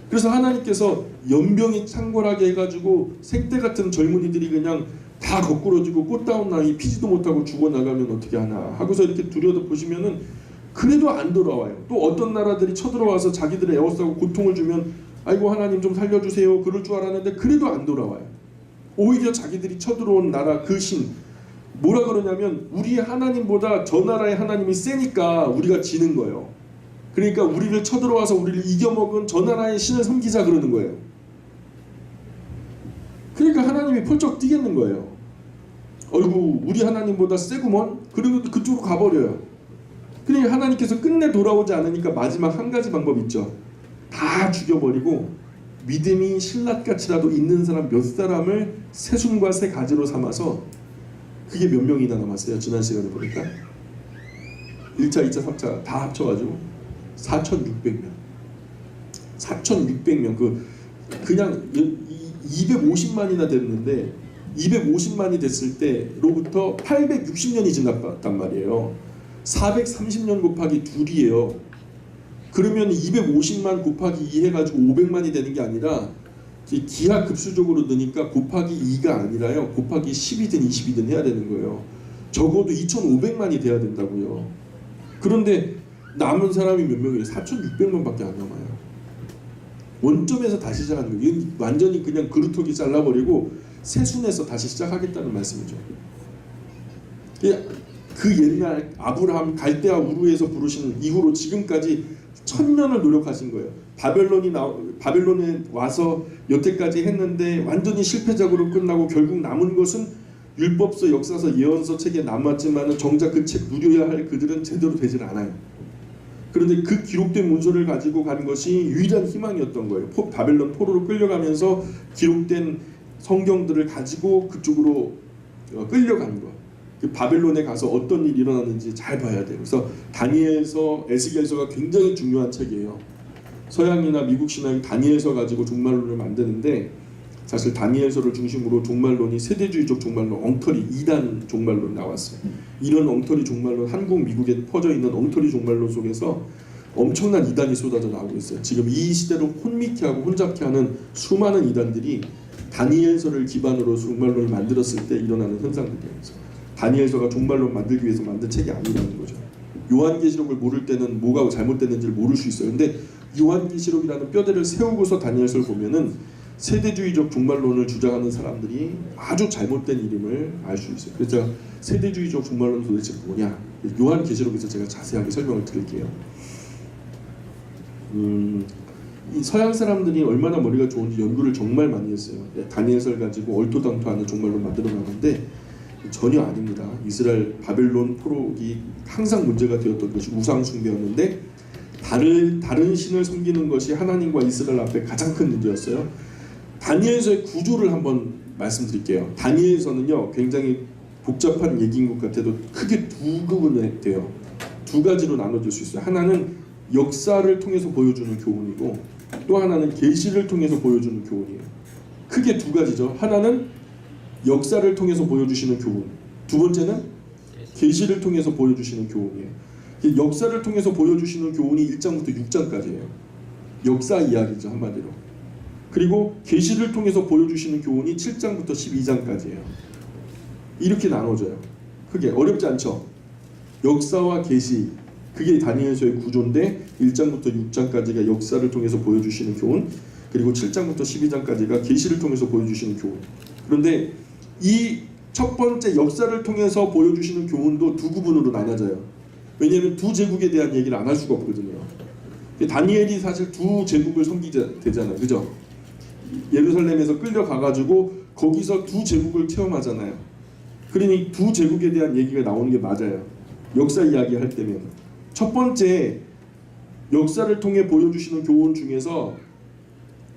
그래서 하나님께서 연병이 창궐하게 해가지고 생때 같은 젊은이들이 그냥 다 거꾸러지고 꽃다운 나이 피지도 못하고 죽어나가면 어떻게 하나 하고서 이렇게 들여다보시면은 그래도 안 돌아와요. 또 어떤 나라들이 쳐들어와서 자기들의 에워싸고 고통을 주면 아이고 하나님 좀 살려주세요 그럴 줄 알았는데 그래도 안 돌아와요. 오히려 자기들이 쳐들어온 나라 그 신 뭐라 그러냐면 우리 하나님보다 저 나라의 하나님이 세니까 우리가 지는 거예요. 그러니까 우리를 쳐들어와서 우리를 이겨먹은 저 나라의 신을 섬기자 그러는 거예요. 그러니까 하나님이 펄쩍 뛰겠는 거예요. 어이구 우리 하나님보다 세구먼? 그리고 그쪽으로 가버려요. 그러니까 하나님께서 끝내 돌아오지 않으니까 마지막 한 가지 방법 있죠. 다 죽여버리고 믿음이 신라같이라도 있는 사람 몇 사람을 새순과 새 가지로 삼아서, 그게 몇 명이나 남았어요? 지난 시간에 보니까 1차, 2차, 3차 다 합쳐가지고 4,600명 4,600명 그냥 250만이나 됐는데 250만이 됐을 때로부터 860년이 지났단 말이에요. 430년 곱하기 2이에요. 그러면 250만 곱하기 2 해가지고 500만이 되는 게 아니라 기하급수적으로 느니까 곱하기 2가 아니라요 곱하기 10이든 20이든 해야 되는 거예요. 적어도 2,500만이 돼야 된다고요. 그런데 남은 사람이 몇 명이에요? 4,600만밖에 안 남아요. 원점에서 다시 시작하는 거예요. 이건 완전히 그냥 그루터기 잘라버리고 새순에서 다시 시작하겠다는 말씀이죠. 그 옛날 아브라함 갈대아 우르에서 부르신 이후로 지금까지 1000년을 노력하신 거예요. 바벨론에 와서 여태까지 했는데 완전히 실패작으로 끝나고 결국 남은 것은 율법서, 역사서, 예언서 책에 남았지만 정작 그 책 누려야 할 그들은 제대로 되질 않아요. 그런데 그 기록된 문서를 가지고 간 것이 유일한 희망이었던 거예요. 바벨론 포로로 끌려가면서 기록된 성경들을 가지고 그쪽으로 끌려간 거. 그 바벨론에 가서 어떤 일이 일어났는지 잘 봐야 돼요. 그래서 다니엘서, 에스겔서가 굉장히 중요한 책이에요. 서양이나 미국 신학이 다니엘서 가지고 종말론을 만드는데 사실 다니엘서를 중심으로 종말론이 세대주의적 종말론, 엉터리 2단 종말론 나왔어요. 이런 엉터리 종말론, 한국, 미국에 퍼져 있는 엉터리 종말론 속에서 엄청난 이단이 쏟아져 나오고 있어요. 지금 이 시대로 혼미케 하고 혼잡케 하는 수많은 이단들이 다니엘서를 기반으로 종말론을 만들었을 때 일어나는 현상들이에요. 다니엘서가 종말론 만들기 위해서 만든 책이 아니라는 거죠. 요한계시록을 모를 때는 뭐가 잘못됐는지를 모를 수 있어요. 근데 요한계시록이라는 뼈대를 세우고서 다니엘서를 보면은 세대주의적 종말론을 주장하는 사람들이 아주 잘못된 이름을 알 수 있어요. 그래서 제가 세대주의적 종말론은 도대체 뭐냐? 요한계시록에서 제가 자세하게 설명을 드릴게요. 이 서양 사람들이 얼마나 머리가 좋은지 연구를 정말 많이 했어요. 다니엘서를 가지고 얼토당토하는 종말론 만들어놨는데 전혀 아닙니다. 이스라엘 바벨론 포로기 항상 문제가 되었던 것이 우상 숭배였는데 다른 신을 섬기는 것이 하나님과 이스라엘 앞에 가장 큰 문제였어요. 다니엘서의 구조를 한번 말씀드릴게요. 다니엘서는요 굉장히 복잡한 얘기인 것 같아도 크게 두 부분에 돼요. 두 가지로 나눠질 수 있어요. 하나는 역사를 통해서 보여주는 교훈이고 또 하나는 계시를 통해서 보여주는 교훈이에요. 크게 두 가지죠. 하나는 역사를 통해서 보여주시는 교훈, 두 번째는 계시를 통해서 보여주시는 교훈이에요. 역사를 통해서 보여주시는 교훈이 1장부터 6장까지예요. 역사 이야기죠 한마디로. 그리고 계시를 통해서 보여주시는 교훈이 7장부터 12장까지예요. 이렇게 나눠져요. 크게 어렵지 않죠? 역사와 계시, 그게 다니엘서의 구조인데 1장부터 6장까지가 역사를 통해서 보여주시는 교훈, 그리고 7장부터 12장까지가 계시를 통해서 보여주시는 교훈. 그런데 이 첫 번째 역사를 통해서 보여주시는 교훈도 두 부분으로 나눠져요. 왜냐하면 두 제국에 대한 얘기를 안 할 수가 없거든요. 다니엘이 사실 두 제국을 섬기잖아요, 그죠? 예루살렘에서 끌려가가지고 거기서 두 제국을 체험하잖아요. 그러니 두 제국에 대한 얘기가 나오는 게 맞아요. 역사 이야기 할 때면 첫 번째 역사를 통해 보여주시는 교훈 중에서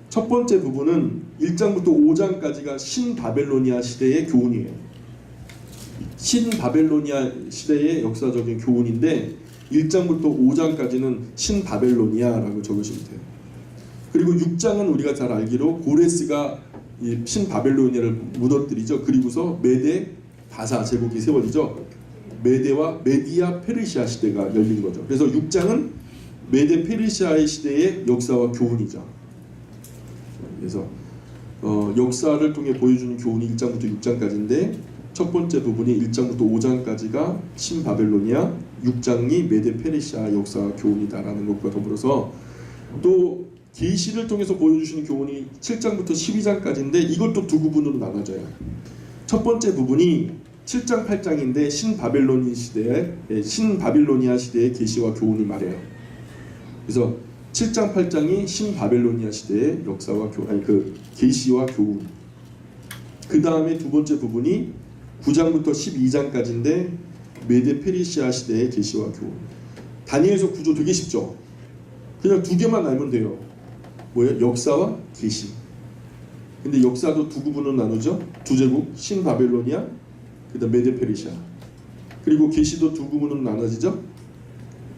첫 번째 부분은 1장부터 5장까지가 신바벨로니아 시대의 교훈이에요. 신바벨로니아 시대의 역사적인 교훈인데 1장부터 5장까지는 신바벨로니아라고 적으시면 돼요. 그리고 6장은 우리가 잘 알기로 고레스가 이 신바벨로니아를 무너뜨리죠. 그리고서 메데 바사 제국이 세워지죠. 메디아 페르시아 시대가 열린 거죠. 그래서 6장은 메데 페르시아의 시대의 역사와 교훈이죠. 그래서 역사를 통해 보여주는 교훈이 1장부터 6장까지인데 첫 번째 부분이 1장부터 5장까지가 신바벨로니아, 6장이 메데 페르시아 역사와 교훈이다라는 것과 더불어서 또 계시를 통해서 보여주시는 교훈이 7장부터 12장까지인데 이것도 두 부분으로 나눠져요. 첫 번째 부분이 7장 8장인데 신바빌로니아 시대의 계시와 교훈을 말해요. 그래서 7장 8장이 신바벨로니아 시대의 역사와 계시와 교훈. 그 다음에 두 번째 부분이 9장부터 12장까지인데 메데 페르시아 시대의 계시와 교훈. 다니엘서 구조 되게 쉽죠. 그냥 두 개만 알면 돼요. 뭐예요? 역사와 계시. 근데 역사도 두 부분으로 나누죠. 두 제국 신바벨로니아, 그다음 메데 페르시아. 그리고 계시도 두 부분으로 나눠지죠.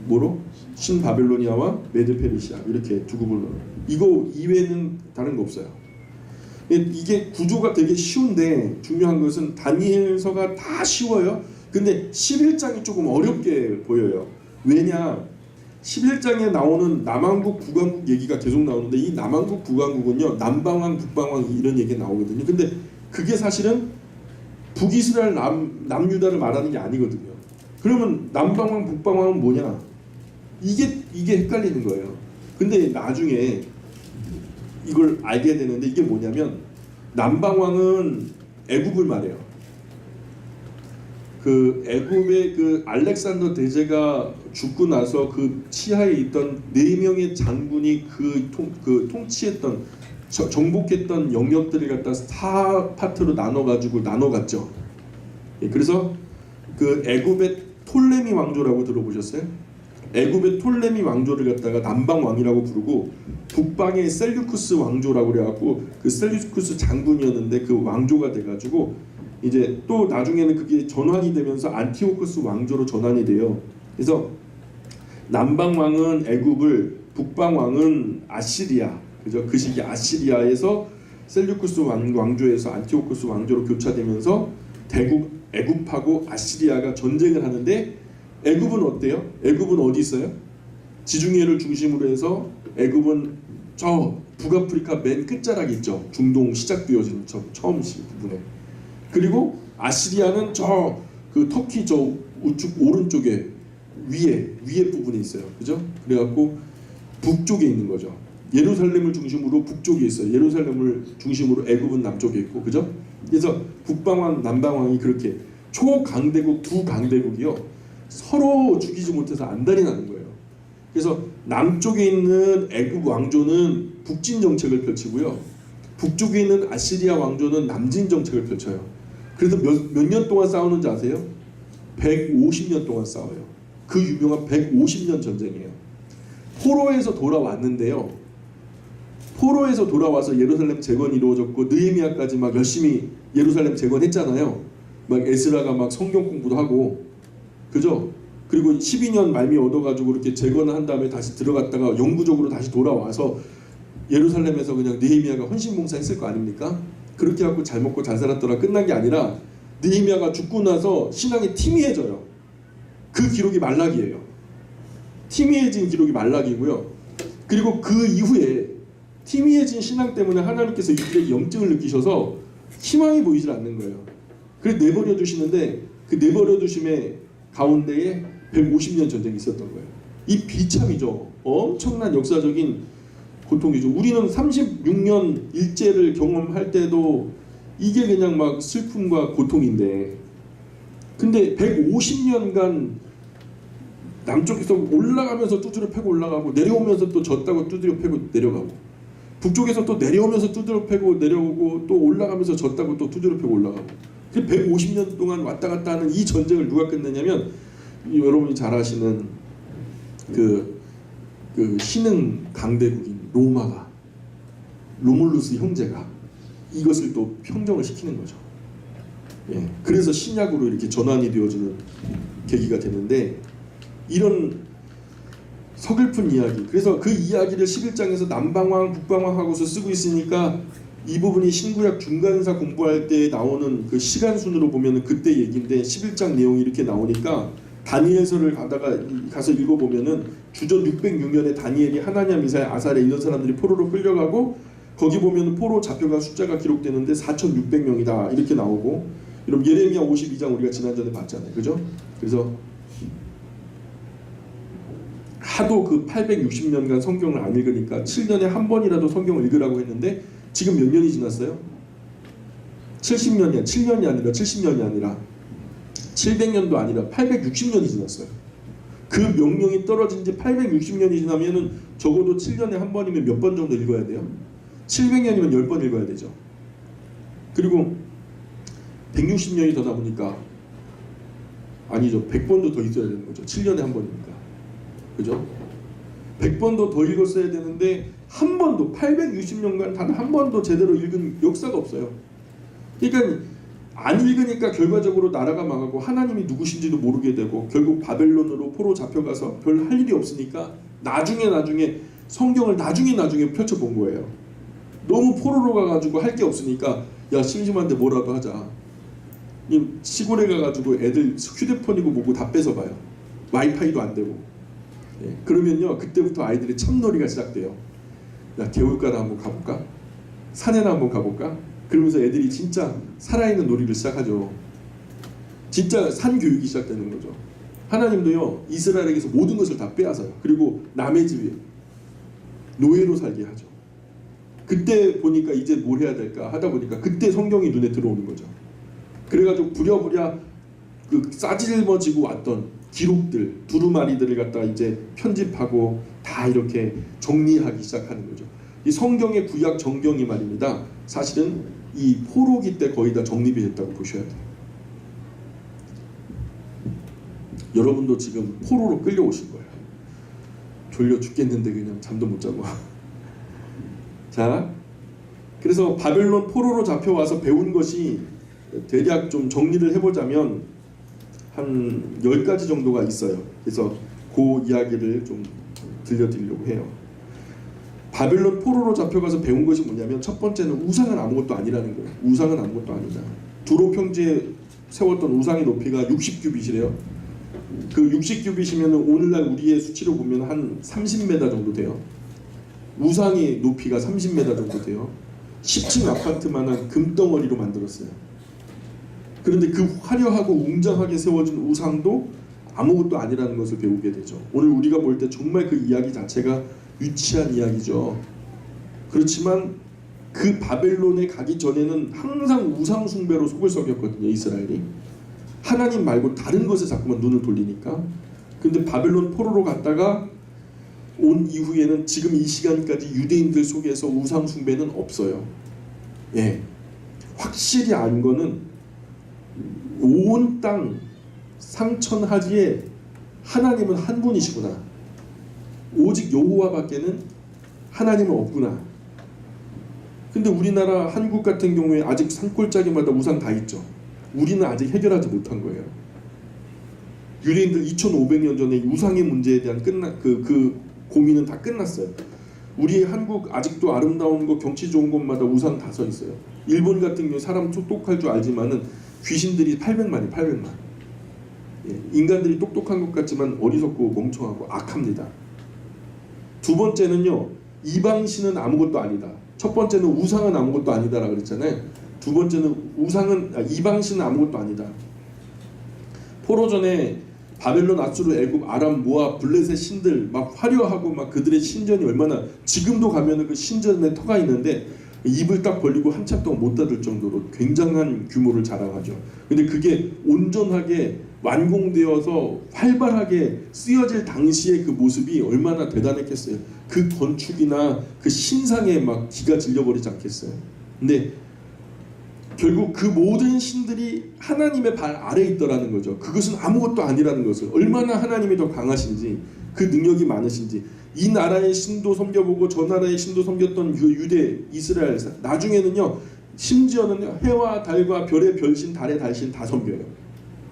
뭐로? 신바벨로니아와 메데 페르시아 이렇게 두 부분으로. 이거 이외에는 다른 거 없어요. 이게 구조가 되게 쉬운데 중요한 것은 다니엘서가 다 쉬워요. 근데 11장이 조금 어렵게 보여요. 왜냐? 11장에 나오는 남왕국 북왕국 얘기가 계속 나오는데 이 남왕국 북왕국은요 남방왕 북방왕 이런 얘기 나오거든요. 근데 그게 사실은 북이스라엘 남유다를 말하는 게 아니거든요. 그러면 남방왕 북방왕은 뭐냐? 이게 헷갈리는 거예요. 근데 나중에 이걸 알게 되는데 이게 뭐냐면 남방왕은 애굽을 말해요. 그 애굽의 그 알렉산더 대제가 죽고 나서 그 치하에 있던 4명의 장군이 그 통치했던 정복했던 영역들을 갖다 4파트로 나눠갔죠. 그래서 그 애굽의 톨레미 왕조라고 들어보셨어요? 애굽의 톨레미 왕조를 갖다가 남방 왕이라고 부르고 북방의 셀류쿠스 왕조라고 그래갖고 그 셀류쿠스 장군이었는데 그 왕조가 돼가지고 이제 또 나중에는 그게 전환이 되면서 안티오코스 왕조로 전환이 돼요. 그래서 남방 왕은 애굽을, 북방 왕은 아시리아, 그죠? 그 시기 아시리아에서 셀류쿠스 왕조에서 안티오코스 왕조로 교차되면서 애굽하고 아시리아가 전쟁을 하는데 애굽은 어때요? 애굽은 어디 있어요? 지중해를 중심으로 해서 애굽은 저 북아프리카 맨 끝자락에 있죠. 중동 시작되어진 처음 부분에. 그리고 아시리아는 저 그 터키 저 우측 오른쪽에 위에 부분에 있어요. 그죠? 그래갖고 북쪽에 있는 거죠. 예루살렘을 중심으로 북쪽에 있어요. 예루살렘을 중심으로 애굽은 남쪽에 있고, 그죠? 그래서 북방왕, 남방왕이 그렇게 초강대국 두 강대국이요 서로 죽이지 못해서 안달이 나는 거예요. 그래서 남쪽에 있는 애굽 왕조는 북진 정책을 펼치고요, 북쪽에 있는 아시리아 왕조는 남진 정책을 펼쳐요. 그래서 몇 년 동안 싸우는지 아세요? 150년 동안 싸워요. 그 유명한 150년 전쟁이에요. 포로에서 돌아왔는데요. 포로에서 돌아와서 예루살렘 재건이 이루어졌고 느헤미야까지 막 열심히 예루살렘 재건했잖아요. 막 에스라가 막 성경 공부도 하고, 그죠? 그리고 12년 말미 얻어가지고 이렇게 재건을 한 다음에 다시 들어갔다가 영구적으로 다시 돌아와서 예루살렘에서 그냥 느헤미야가 헌신봉사했을 거 아닙니까? 그렇게 하고 잘 먹고 잘 살았더라 끝난 게 아니라 느헤미야가 죽고 나서 신앙이 희미해져요. 그 기록이 말라기예요. 희미해진 기록이 말라기고요. 그리고 그 이후에 희미해진 신앙 때문에 하나님께서 이들의 영증을 느끼셔서 희망이 보이질 않는 거예요. 그래서 내버려 두시는데 그 내버려 두심의 가운데에 150년 전쟁이 있었던 거예요. 이 비참이죠. 엄청난 역사적인 고통이죠. 우리는 36년 일제를 경험할 때도 이게 그냥 막 슬픔과 고통인데, 근데 150년간 남쪽에서 올라가면서 두드려 패고 올라가고 내려오면서 또 졌다고 두드려 패고 내려가고 북쪽에서 또 내려오면서 두드려 패고 내려오고 또 올라가면서 졌다고 또 두드려 패고 올라가고 150년 동안 왔다 갔다 하는 이 전쟁을 누가 끝내냐면 여러분이 잘 아시는 그 신흥 강대국인 로마가 로물루스 형제가 이것을 또 평정을 시키는 거죠. 예, 그래서 신약으로 이렇게 전환이 되어지는 계기가 되는데 이런 서글픈 이야기 그래서 그 이야기를 11장에서 남방왕 북방왕하고서 쓰고 있으니까 이 부분이 신구약 중간사 공부할 때 나오는 그 시간 순으로 보면 그때 얘기인데 11장 내용이 이렇게 나오니까 다니엘서를 가서 읽어보면은 주전 606년에 다니엘이 하나냐 미사야 아사랴 이런 사람들이 포로로 끌려가고 거기 보면 포로 잡혀간 숫자가 기록되는데 4,600명이다 이렇게 나오고 여러분 예레미야 52장 우리가 지난전에 봤잖아요. 그죠? 그래서 하도 그 860년간 성경을 안 읽으니까 7년에 한 번이라도 성경을 읽으라고 했는데 지금 몇 년이 지났어요? 70년이 7년이 아니라 70년이 아니라 700년도 아니라 860년이 지났어요. 그 명령이 떨어진 지 860년이 지나면은 적어도 7년에 한 번이면 몇 번 정도 읽어야 돼요? 700년이면 10번 읽어야 되죠. 그리고 160년이 더 남으니까 아니죠. 100번도 더 있어야 되는 거죠. 7년에 한 번이니까. 그죠? 100번도 더 읽었어야 되는데 한 번도 860년간 단 한 번도 제대로 읽은 역사가 없어요. 그러니까 안 읽으니까 결과적으로 나라가 망하고 하나님이 누구신지도 모르게 되고 결국 바벨론으로 포로 잡혀가서 별 할 일이 없으니까 나중에 성경을 나중에 펼쳐본 거예요. 너무 포로로 가가지고 할 게 없으니까 야 심심한데 뭐라도 하자. 이 시골에 가가지고 애들 휴대폰이고 뭐고 다 뺏어봐요. 와이파이도 안 되고. 예, 그러면요 그때부터 아이들의 참놀이가 시작돼요. 야 개울가나 한번 가볼까? 산에나 한번 가볼까? 그러면서 애들이 진짜 살아있는 놀이를 시작하죠. 진짜 산 교육이 시작되는 거죠. 하나님도요 이스라엘에게서 모든 것을 다 빼앗아요. 그리고 남의 집에 노예로 살게 하죠. 그때 보니까 이제 뭘 해야 될까 하다 보니까 그때 성경이 눈에 들어오는 거죠. 그래가지고 부랴부랴 그 싸질머지고 왔던 기록들 두루마리들을 갖다 이제 편집하고 다 이렇게 정리하기 시작하는 거죠. 이 성경의 구약 정경이 말입니다. 사실은 이 포로기 때 거의 다 정립이 됐다고 보셔야 돼요. 여러분도 지금 포로로 끌려오신 거예요. 졸려 죽겠는데 그냥 잠도 못 자고. 자, 그래서 바벨론 포로로 잡혀와서 배운 것이 대략 좀 정리를 해보자면 한 10가지 정도가 있어요. 그래서 그 이야기를 좀 들려드리려고 해요. 바벨론 포로로 잡혀가서 배운 것이 뭐냐면 첫 번째는 우상은 아무것도 아니라는 거예요. 우상은 아무것도 아니다. 두로 평지에 세웠던 우상의 높이가 60규빗이래요. 그 60규빗이면 오늘날 우리의 수치로 보면 한 30m 정도 돼요. 우상의 높이가 30m 정도 돼요. 10층 아파트만한 금덩어리로 만들었어요. 그런데 그 화려하고 웅장하게 세워진 우상도 아무것도 아니라는 것을 배우게 되죠. 오늘 우리가 볼 때 정말 그 이야기 자체가 유치한 이야기죠. 그렇지만 그 바벨론에 가기 전에는 항상 우상 숭배로 속을 썩였거든요. 이스라엘이 하나님 말고 다른 것에 자꾸만 눈을 돌리니까. 근데 바벨론 포로로 갔다가 온 이후에는 지금 이 시간까지 유대인들 속에서 우상 숭배는 없어요. 예, 확실히 안 거는 온 땅 상천하지에 하나님은 한 분이시구나. 오직 여호와밖에는 하나님은 없구나. 근데 우리나라 한국 같은 경우에 아직 산골짜기마다 우상 다 있죠. 우리는 아직 해결하지 못한 거예요. 유대인들 2500년 전에 우상의 문제에 대한 그 고민은 다 끝났어요. 우리 한국 아직도 아름다운 거 경치 좋은 곳마다 우상 다 서 있어요. 일본 같은 경우 사람 똑똑할 줄 알지만은 귀신들이 800만이 800만. 예, 인간들이 똑똑한 것 같지만 어리석고 멍청하고 악합니다. 두 번째는요, 이방신은 아무것도 아니다. 첫 번째는 우상은 아무것도 아니다라 그랬잖아요. 두 번째는 이방신은 아무것도 아니다. 포로 전에 바벨론, 아수르, 애굽, 아람, 모압, 블레셋 신들 막 화려하고 막 그들의 신전이 얼마나 지금도 가면은 그 신전에 터가 있는데 입을 딱 벌리고 한참 동안 못 닫을 정도로 굉장한 규모를 자랑하죠. 근데 그게 온전하게 완공되어서 활발하게 쓰여질 당시의 그 모습이 얼마나 대단했겠어요. 그 건축이나 그 신상에 막 기가 질려버리지 않겠어요. 근데 결국 그 모든 신들이 하나님의 발 아래에 있더라는 거죠. 그것은 아무것도 아니라는 것을, 얼마나 하나님이 더 강하신지, 그 능력이 많으신지, 이 나라의 신도 섬겨보고 저 나라의 신도 섬겼던 유대 이스라엘, 나중에는요 심지어는 해와 달과 별의 별신 달의 달신 다 섬겨요.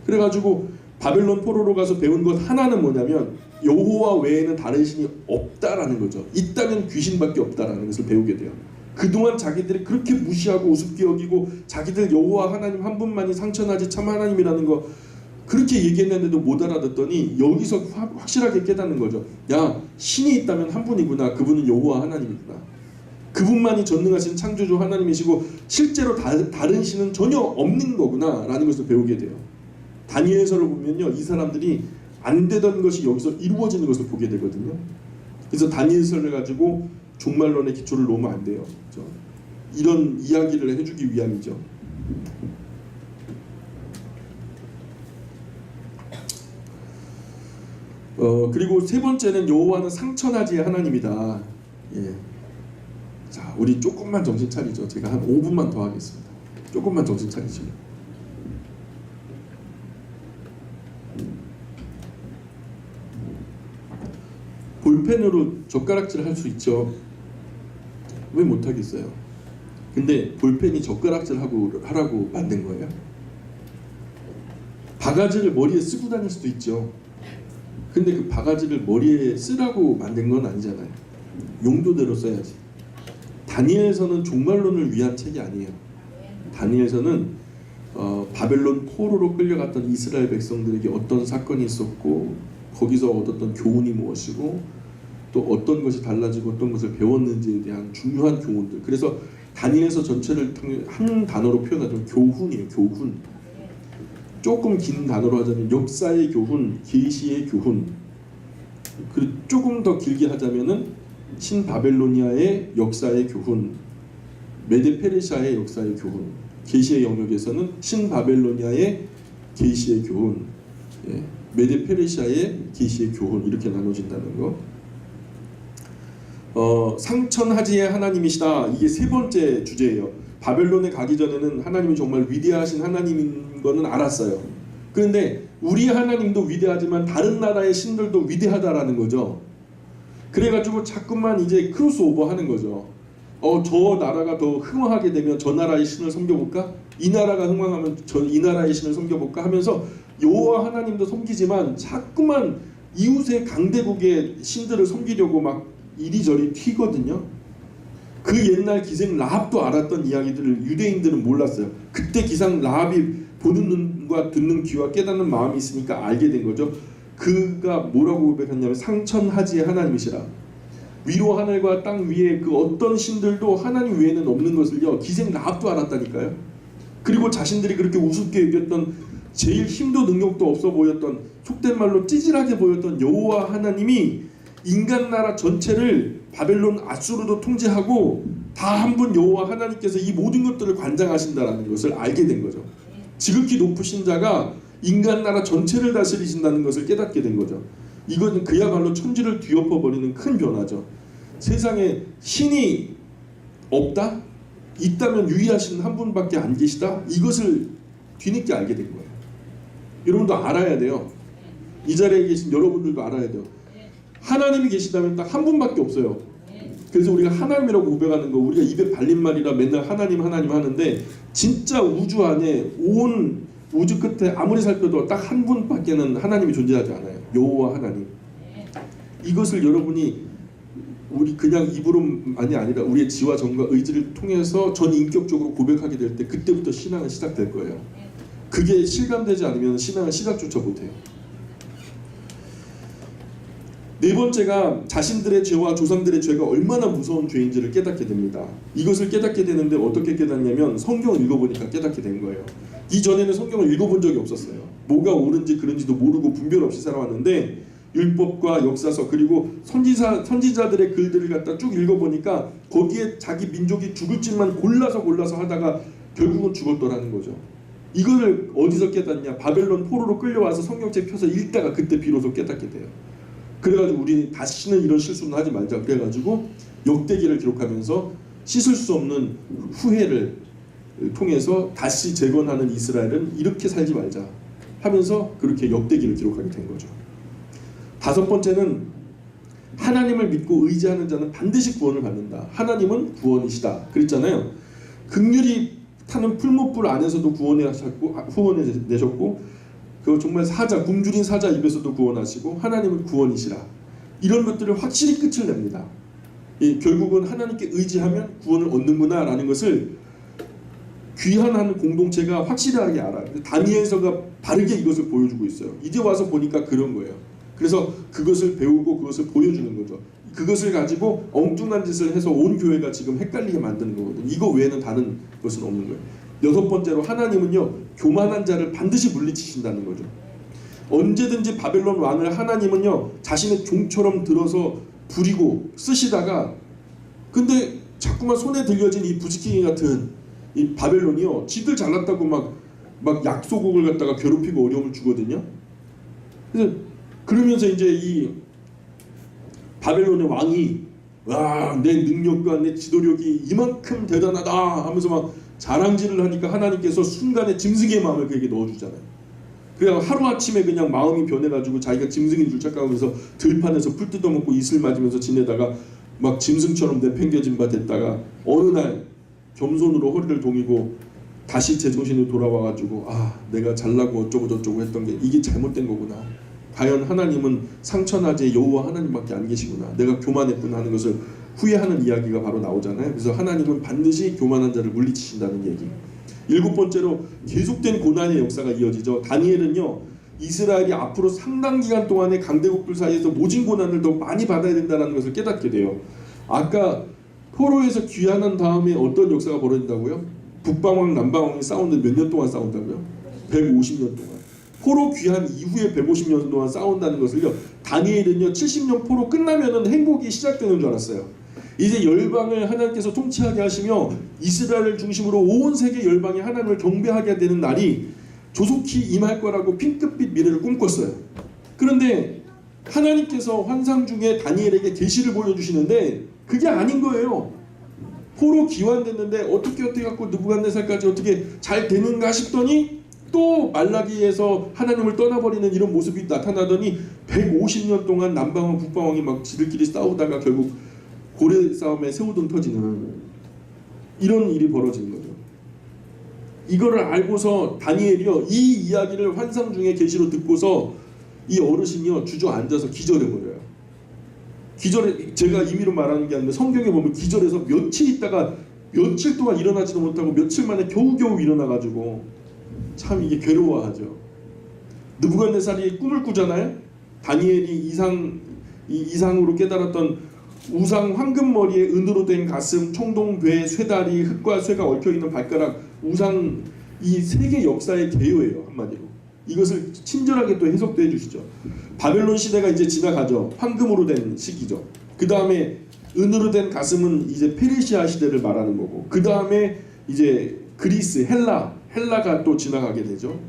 그래가지고 바벨론 포로로 가서 배운 것 하나는 뭐냐면 여호와 외에는 다른 신이 없다라는 거죠. 있다면 귀신밖에 없다라는 것을 배우게 돼요. 그동안 자기들이 그렇게 무시하고 우습게 여기고 자기들 여호와 하나님 한 분만이 상천하지 참 하나님이라는 거 그렇게 얘기했는데도 못 알아듣더니 여기서 확실하게 깨닫는 거죠. 야, 신이 있다면 한 분이구나. 그분은 여호와 하나님이구나. 그분만이 전능하신 창조주 하나님이시고 실제로 다른 신은 전혀 없는 거구나 라는 것을 배우게 돼요. 다니엘서를 보면요, 이 사람들이 안 되던 것이 여기서 이루어지는 것을 보게 되거든요. 그래서 다니엘서를 가지고 종말론의 기초를 놓으면 안 돼요. 그렇죠? 이런 이야기를 해주기 위함이죠. 그리고 세 번째는 여호와는 상천하지의 하나님이다. 예. 자, 우리 조금만 정신 차리죠. 제가 한 5분만 더 하겠습니다. 조금만 정신 차리죠. 볼펜으로 젓가락질 할 수 있죠. 왜 못하겠어요? 근데 볼펜이 젓가락질 하라고 만든 거예요? 바가지를 머리에 쓰고 다닐 수도 있죠. 근데 그 바가지를 머리에 쓰라고 만든 건 아니잖아요. 용도대로 써야지. 다니엘서는 종말론을 위한 책이 아니에요. 다니엘서는 바벨론 포로로 끌려갔던 이스라엘 백성들에게 어떤 사건이 있었고 거기서 얻었던 교훈이 무엇이고 또 어떤 것이 달라지고 어떤 것을 배웠는지에 대한 중요한 교훈들. 그래서 다니엘서 전체를 한 단어로 표현하자면 교훈이에요. 교훈. 조금 긴 단어로 하자면 역사의 교훈, 계시의 교훈. 그리고 조금 더 길게 하자면은 신바벨로니아의 역사의 교훈, 메데페르시아의 역사의 교훈, 계시의 영역에서는 신바벨로니아의 계시의 교훈, 예, 메데페르시아의 계시의 교훈 이렇게 나눠진다는 거. 상천하지의 하나님이시다. 이게 세 번째 주제예요. 바벨론에 가기 전에는 하나님이 정말 위대하신 하나님인 거는 알았어요. 그런데 우리 하나님도 위대하지만 다른 나라의 신들도 위대하다라는 거죠. 그래가지고 자꾸만 이제 크로스오버 하는 거죠. 저 나라가 더 흥왕하게 되면 저 나라의 신을 섬겨볼까? 이 나라가 흥왕하면 이 나라의 신을 섬겨볼까? 하면서 여호와 하나님도 섬기지만 자꾸만 이웃의 강대국의 신들을 섬기려고 막 이리저리 튀거든요. 그 옛날 기생 라합도 알았던 이야기들을 유대인들은 몰랐어요. 그때 기상 라합이 보는 눈과 듣는 귀와 깨닫는 마음이 있으니까 알게 된 거죠. 그가 뭐라고 고백했냐면 상천하지의 하나님이시라. 위로 하늘과 땅 위에 그 어떤 신들도 하나님 외에는 없는 것을요 기생 라합도 알았다니까요. 그리고 자신들이 그렇게 우습게 여겼던 제일 힘도 능력도 없어 보였던 속된 말로 찌질하게 보였던 여호와 하나님이 인간 나라 전체를 바벨론 아수르도 통제하고 다 한 분 여호와 하나님께서 이 모든 것들을 관장하신다라는 것을 알게 된 거죠. 지극히 높으신 자가 인간 나라 전체를 다스리신다는 것을 깨닫게 된 거죠. 이건 그야말로 천지를 뒤엎어버리는 큰 변화죠. 세상에 신이 없다? 있다면 유의하시는 한 분밖에 안 계시다? 이것을 뒤늦게 알게 된 거예요. 여러분도 알아야 돼요. 이 자리에 계신 여러분들도 알아야 돼요. 하나님이 계시다면 딱 한 분밖에 없어요. 그래서 우리가 하나님이라고 고백하는 거, 우리가 입에 발린 말이라 맨날 하나님 하나님 하는데 진짜 우주 안에 온 우주 끝에 아무리 살펴도 딱 한 분밖에는 하나님이 존재하지 않아요. 여호와 하나님. 이것을 여러분이 우리 그냥 입으로만이 아니라 우리의 지와 정과 의지를 통해서 전인격적으로 고백하게 될 때 그때부터 신앙은 시작될 거예요. 그게 실감되지 않으면 신앙은 시작조차 못해요. 네 번째가 자신들의 죄와 조상들의 죄가 얼마나 무서운 죄인지를 깨닫게 됩니다. 이것을 깨닫게 되는데 어떻게 깨닫냐면 성경을 읽어보니까 깨닫게 된 거예요. 이전에는 성경을 읽어본 적이 없었어요. 뭐가 옳은지 그른지도 모르고 분별 없이 살아왔는데 율법과 역사서 그리고 선지자들의 글들을 갖다 쭉 읽어보니까 거기에 자기 민족이 죽을 짓만 골라서 하다가 결국은 죽었더라는 거죠. 이걸 어디서 깨닫냐? 바벨론 포로로 끌려와서 성경책 펴서 읽다가 그때 비로소 깨닫게 돼요. 그래가지고 우리 다시는 이런 실수는 하지 말자. 그래가지고 역대기를 기록하면서 씻을 수 없는 후회를 통해서 다시 재건하는 이스라엘은 이렇게 살지 말자 하면서 그렇게 역대기를 기록하게 된 거죠. 다섯 번째는 하나님을 믿고 의지하는 자는 반드시 구원을 받는다. 하나님은 구원이시다. 그랬잖아요. 긍휼이 타는 풀무불 안에서도 구원해내셨고 그 정말 사자, 굶주린 사자 입에서도 구원하시고 하나님은 구원이시라. 이런 것들을 확실히 끝을 냅니다. 결국은 하나님께 의지하면 구원을 얻는구나 라는 것을 귀한 한 공동체가 확실하게 알아요. 다니엘서가 바르게 이것을 보여주고 있어요. 이제 와서 보니까 그런 거예요. 그래서 그것을 배우고 그것을 보여주는 거죠. 그것을 가지고 엉뚱한 짓을 해서 온 교회가 지금 헷갈리게 만드는 거거든요. 이거 외에는 다른 것은 없는 거예요. 여섯 번째로 하나님은요, 교만한 자를 반드시 물리치신다는 거죠. 언제든지 바벨론 왕을 하나님은요 자신의 종처럼 들어서 부리고 쓰시다가, 근데 자꾸만 손에 들려진 이 부지깽이 같은 이 바벨론이요, 지들 잘났다고 막 약소국을 갖다가 괴롭히고 어려움을 주거든요. 그래서 그러면서 이제 이 바벨론의 왕이 와, 내 능력과 내 지도력이 이만큼 대단하다 하면서 막 자랑질을 하니까 하나님께서 순간에 짐승의 마음을 그에게 넣어주잖아요. 그냥 하루아침에 그냥 마음이 변해가지고 자기가 짐승인 줄 착각하면서 들판에서 풀 뜯어먹고 이슬 맞으면서 지내다가 막 짐승처럼 내팽겨진 바 됐다가 어느 날 겸손으로 허리를 동이고 다시 제정신이 돌아와가지고 아, 내가 잘나고 어쩌고 저쩌고 했던 게 이게 잘못된 거구나. 과연 하나님은 상천하제 여호와 하나님밖에 안 계시구나. 내가 교만했구나 하는 것을 후회하는 이야기가 바로 나오잖아요. 그래서 하나님은 반드시 교만한 자를 물리치신다는 얘기. 일곱 번째로 계속된 고난의 역사가 이어지죠. 다니엘은요, 이스라엘이 앞으로 상당 기간 동안에 강대국들 사이에서 모진 고난을 더 많이 받아야 된다는 것을 깨닫게 돼요. 아까 포로에서 귀환한 다음에 어떤 역사가 벌어진다고요? 북방왕 남방왕이 싸우는데 몇 년 동안 싸운다고요? 150년 동안. 포로 귀환 이후에 150년 동안 싸운다는 것을요, 다니엘은요 70년 포로 끝나면은 행복이 시작되는 줄 알았어요. 이제 열방을 하나님께서 통치하게 하시며 이스라엘을 중심으로 온 세계 열방이 하나님을 경배하게 되는 날이 조속히 임할 거라고 핑크빛 미래를 꿈꿨어요. 그런데 하나님께서 환상 중에 다니엘에게 계시를 보여주시는데 그게 아닌 거예요. 포로 귀환됐는데 어떻게 갖고 느부갓네살까지 어떻게 잘 되는가 싶더니 또 말라기에서 하나님을 떠나버리는 이런 모습이 나타나더니 150년 동안 남방왕 북방왕이 막 지들끼리 싸우다가 결국 고래 싸움에 새우등 터지는 이런 일이 벌어지는 거죠. 이거를 알고서 다니엘이요, 이 이야기를 환상 중에 계시로 듣고서 이 어르신이요 주저앉아서 기절해버려요. 기절해, 제가 임의로 말하는 게 아니라 성경에 보면 기절해서 며칠 있다가 며칠 동안 일어나지도 못하고 며칠 만에 겨우겨우 일어나가지고 참 이게 괴로워하죠. 느부갓네살이 꿈을 꾸잖아요. 다니엘이 이상으로 깨달았던 우상 황금머리에 은으로 된 가슴, 청동, 배, 쇠다리, 흙과 쇠가 얽혀있는 발가락, 우상, 이 세계 역사의 개요예요. 한마디로 이것을 친절하게 또 해석도 해주시죠. 바벨론 시대가 이제 지나가죠. 황금으로 된 시기죠. 그 다음에 은으로 된 가슴은 이제 페르시아 시대를 말하는 거고, 그 다음에 이제 그리스, 헬라가 또 지나가게 되죠.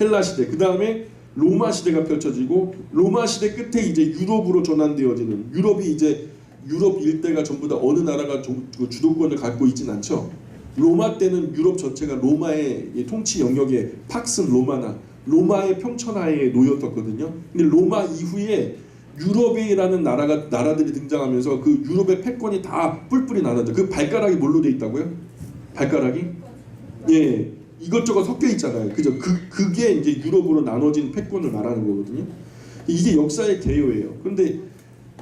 헬라 시대. 그 다음에 로마 시대가 펼쳐지고, 로마 시대 끝에 이제 유럽으로 전환되어지는, 유럽이 이제 유럽 일대가 전부 다 어느 나라가 주도권을 갖고 있진 않죠. 로마 때는 유럽 전체가 로마의 통치 영역에 팍스 로마나 로마의 평천하에 놓였었거든요. 근데 로마 이후에 유럽이라는 나라들이 등장하면서 그 유럽의 패권이 다 뿔뿔이 나눠져. 그 발가락이 뭘로 돼 있다고요? 발가락이? 예, 이것저것 섞여 있잖아요. 그죠? 그게 이제 유럽으로 나눠진 패권을 말하는 거거든요. 이게 역사의 개요예요. 그런데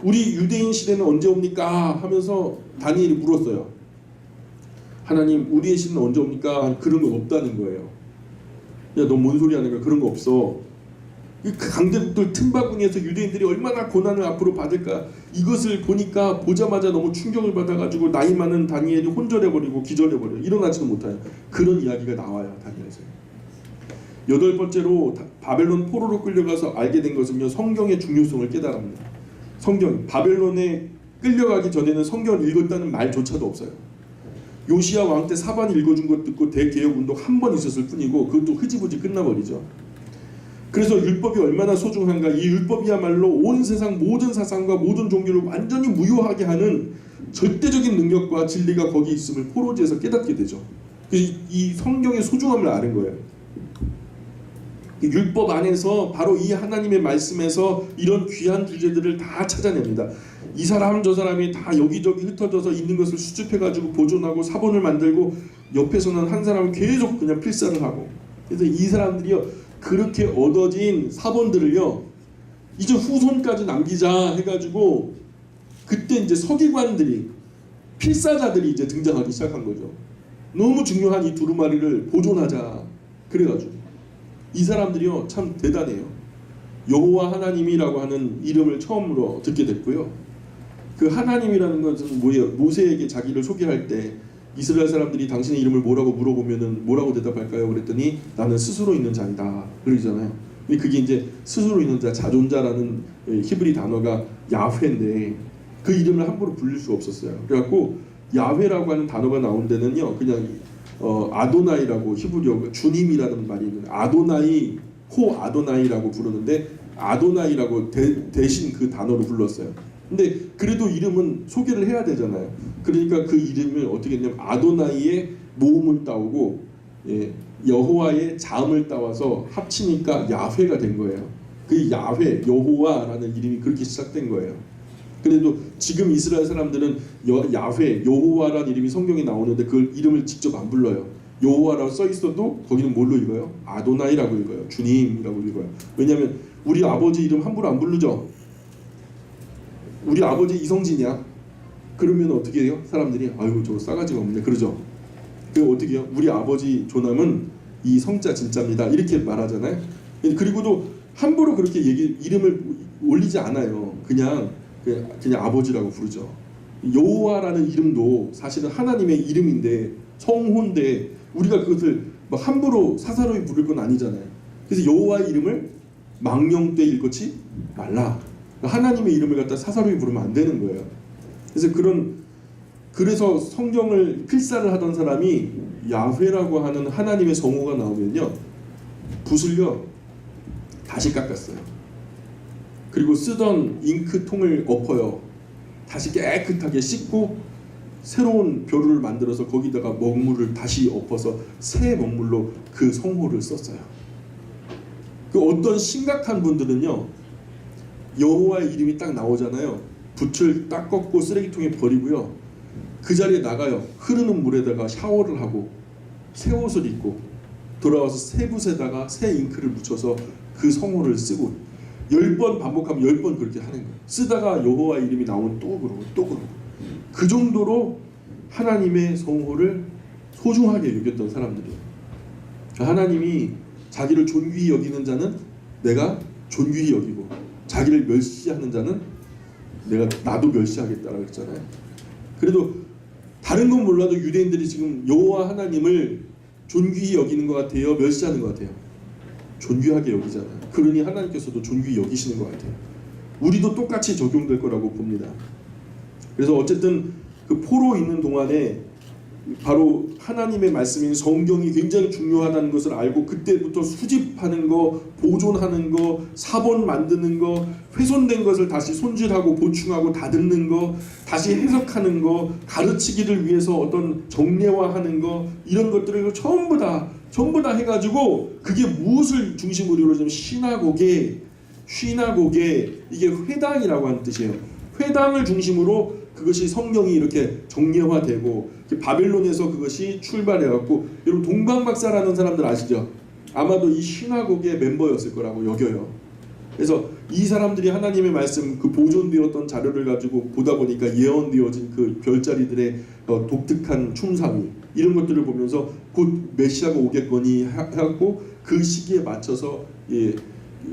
우리 유대인 시대는 언제 옵니까? 하면서 다니엘이 물었어요. 하나님, 우리의 시대는 언제 옵니까? 그런 거 없다는 거예요. 야, 너 뭔 소리 하는 거야? 그런 거 없어. 그 강대국들 틈바구니에서 유대인들이 얼마나 고난을 앞으로 받을까, 이것을 보니까 보자마자 너무 충격을 받아가지고 나이 많은 다니엘이 혼절해버리고 기절해버려요. 일어나지도 못해요. 그런 이야기가 나와요, 다니엘에서. 여덟 번째로 바벨론 포로로 끌려가서 알게 된 것은요, 성경의 중요성을 깨달았습니다. 성경, 바벨론에 끌려가기 전에는 성경을 읽었다는 말조차도 없어요. 요시야 왕 때 사반 읽어준 것 듣고 대개혁 운동 한 번 있었을 뿐이고 그것도 흐지부지 끝나버리죠. 그래서 율법이 얼마나 소중한가, 이 율법이야말로 온 세상 모든 사상과 모든 종교를 완전히 무효하게 하는 절대적인 능력과 진리가 거기 있음을 포로지에서 깨닫게 되죠. 그래서 이 성경의 소중함을 아는 거예요. 율법 안에서 바로 이 하나님의 말씀에서 이런 귀한 주제들을 다 찾아냅니다. 이 사람 저 사람이 다 여기저기 흩어져서 있는 것을 수집해가지고 보존하고 사본을 만들고, 옆에서는 한 사람은 계속 그냥 필사를 하고, 그래서 이 사람들이요, 그렇게 얻어진 사본들을요 이제 후손까지 남기자 해가지고, 그때 이제 서기관들이, 필사자들이 이제 등장하기 시작한 거죠. 너무 중요한 이 두루마리를 보존하자 그래가지고. 이 사람들이요 참 대단해요. 여호와 하나님이라고 하는 이름을 처음으로 듣게 됐고요. 그 하나님이라는 것은 뭐예요? 모세에게 자기를 소개할 때 이스라엘 사람들이 당신의 이름을 뭐라고 물어보면은 뭐라고 대답할까요? 그랬더니 나는 스스로 있는 자이다 그러잖아요. 근데 그게 이제 스스로 있는 자, 자존자라는 히브리 단어가 야훼인데 그 이름을 함부로 부를 수가 없었어요. 그래갖고 야훼라고 하는 단어가 나온 데는요 그냥 아도나이라고, 히브리어 주님이라는 말이 있는 아도나이, 호 아도나이라고 부르는데 아도나이라고 대신 그 단어로 불렀어요. 근데 그래도 이름은 소개를 해야 되잖아요. 그러니까 그 이름을 어떻게 했냐면 아도나이의 모음을 따오고 여호와의 자음을 따와서 합치니까 야훼가 된 거예요. 그 야훼, 여호와라는 이름이 그렇게 시작된 거예요. 그래도 지금 이스라엘 사람들은 야훼, 여호와라는 이름이 성경에 나오는데 그 이름을 직접 안 불러요. 여호와라고 써 있어도 거기는 뭘로 읽어요? 아도나이라고 읽어요. 주님이라고 읽어요. 왜냐하면 우리 아버지 이름 함부로 안 부르죠. 우리 아버지 이성진이야. 그러면 어떻게 해요? 사람들이 아유 저 싸가지가 없네 그러죠. 그 어떻게 해요? 우리 아버지 조남은 이 성자 진짜입니다 이렇게 말하잖아요. 그리고도 함부로 그렇게 이름을 올리지 않아요. 그냥 아버지라고 부르죠. 여호와라는 이름도 사실은 하나님의 이름인데 성호인데 우리가 그것을 막 함부로 사사로이 부를 건 아니잖아요. 그래서 여호와의 이름을 망령되 일컫지 말라. 하나님의 이름을 갖다 사사로이 부르면 안 되는 거예요. 그래서 성경을 필사를 하던 사람이 야훼라고 하는 하나님의 성호가 나오면요 붓을요 다시 깎았어요. 그리고 쓰던 잉크통을 엎어요. 다시 깨끗하게 씻고 새로운 벼루를 만들어서 거기다가 먹물을 다시 엎어서 새 먹물로 그 성호를 썼어요. 그 어떤 심각한 분들은요 여호와의 이름이 딱 나오잖아요. 붓을 딱 꺾고 쓰레기통에 버리고요 그 자리에 나가요. 흐르는 물에다가 샤워를 하고 새 옷을 입고 돌아와서 새 붓에다가 새 잉크를 묻혀서 그 성호를 쓰고 10번 반복하면 10번 그렇게 하는 거예요. 쓰다가 여호와 이름이 나오면 또 그러고 또 그러고. 그 정도로 하나님의 성호를 소중하게 여겼던 사람들이에요. 하나님이 자기를 존귀히 여기는 자는 내가 존귀히 여기고 자기를 멸시하는 자는 나도 멸시하겠다라고 했잖아요. 그래도 다른 건 몰라도 유대인들이 지금 여호와 하나님을 존귀히 여기는 것 같아요? 멸시하는 것 같아요? 존귀하게 여기잖아요. 그러니 하나님께서도 존귀히 여기시는 것 같아요. 우리도 똑같이 적용될 거라고 봅니다. 그래서 어쨌든 그 포로 있는 동안에 바로 하나님의 말씀인 성경이 굉장히 중요하다는 것을 알고 그때부터 수집하는 거, 보존하는 거, 사본 만드는 거, 훼손된 것을 다시 손질하고 보충하고 다듬는 거, 다시 해석하는 거, 가르치기를 위해서 어떤 정례화하는 거, 이런 것들을 전부 다 해가지고 그게 무엇을 중심으로 이루어지면 시나고게 이게 회당이라고 하는 뜻이에요. 회당을 중심으로 그것이 성경이 이렇게 정례화되고 바벨론에서 그것이 출발해갖고 여러분 동방박사라는 사람들 아시죠? 아마도 이 시나고게 멤버였을 거라고 여겨요. 그래서 이 사람들이 하나님의 말씀 그 보존되었던 자료를 가지고 보다 보니까 예언되어진 그 별자리들의 독특한 춤사위 이런 것들을 보면서 곧 메시아가 오겠거니 하고 그 시기에 맞춰서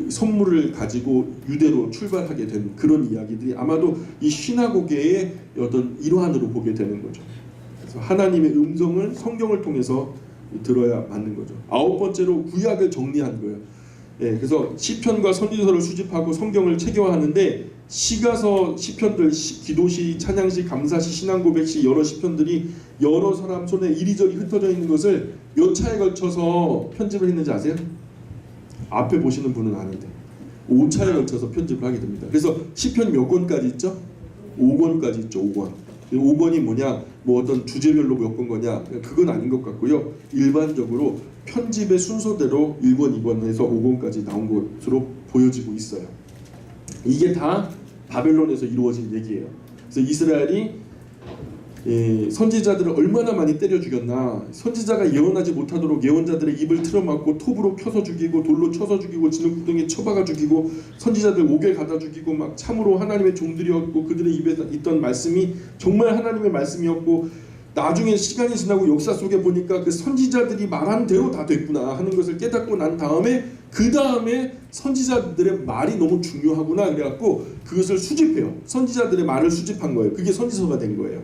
선물을 가지고 유대로 출발하게 된 그런 이야기들이 아마도 이 시나고게의 어떤 일환으로 보게 되는 거죠. 그래서 하나님의 음성을 성경을 통해서 들어야 맞는 거죠. 9번째로 구약을 정리한 거예요. 예, 그래서 시편과 선지서를 수집하고 성경을 체계화하는데 시가서, 시편들, 기도시, 찬양시, 감사시, 신앙고백시 여러 시편들이 여러 사람 손에 이리저리 흩어져 있는 것을 몇 차에 걸쳐서 편집을 했는지 아세요? 앞에 보시는 분은 아는데 5차에 걸쳐서 편집을 하게 됩니다. 그래서 시편이 몇 권까지 있죠? 5권까지 있죠. 5권. 5권이 뭐냐? 뭐 어떤 주제별로 몇 권 거냐? 그건 아닌 것 같고요. 일반적으로 편집의 순서대로 1권, 2권에서 5권까지 나온 것으로 보여지고 있어요. 이게 다 바벨론에서 이루어진 얘기예요. 그래서 이스라엘이 선지자들을 얼마나 많이 때려 죽였나. 선지자가 예언하지 못하도록 예언자들의 입을 틀어막고 톱으로 켜서 죽이고 돌로 쳐서 죽이고 진흙구덩이에 쳐박아 죽이고 선지자들 옥에 가다 죽이고 막 참으로 하나님의 종들이었고 그들의 입에 있던 말씀이 정말 하나님의 말씀이었고 나중에 시간이 지나고 역사 속에 보니까 그 선지자들이 말한 대로 다 됐구나 하는 것을 깨닫고 난 다음에 그 다음에 선지자들의 말이 너무 중요하구나 그래갖고 그것을 수집해요. 선지자들의 말을 수집한 거예요. 그게 선지서가 된 거예요.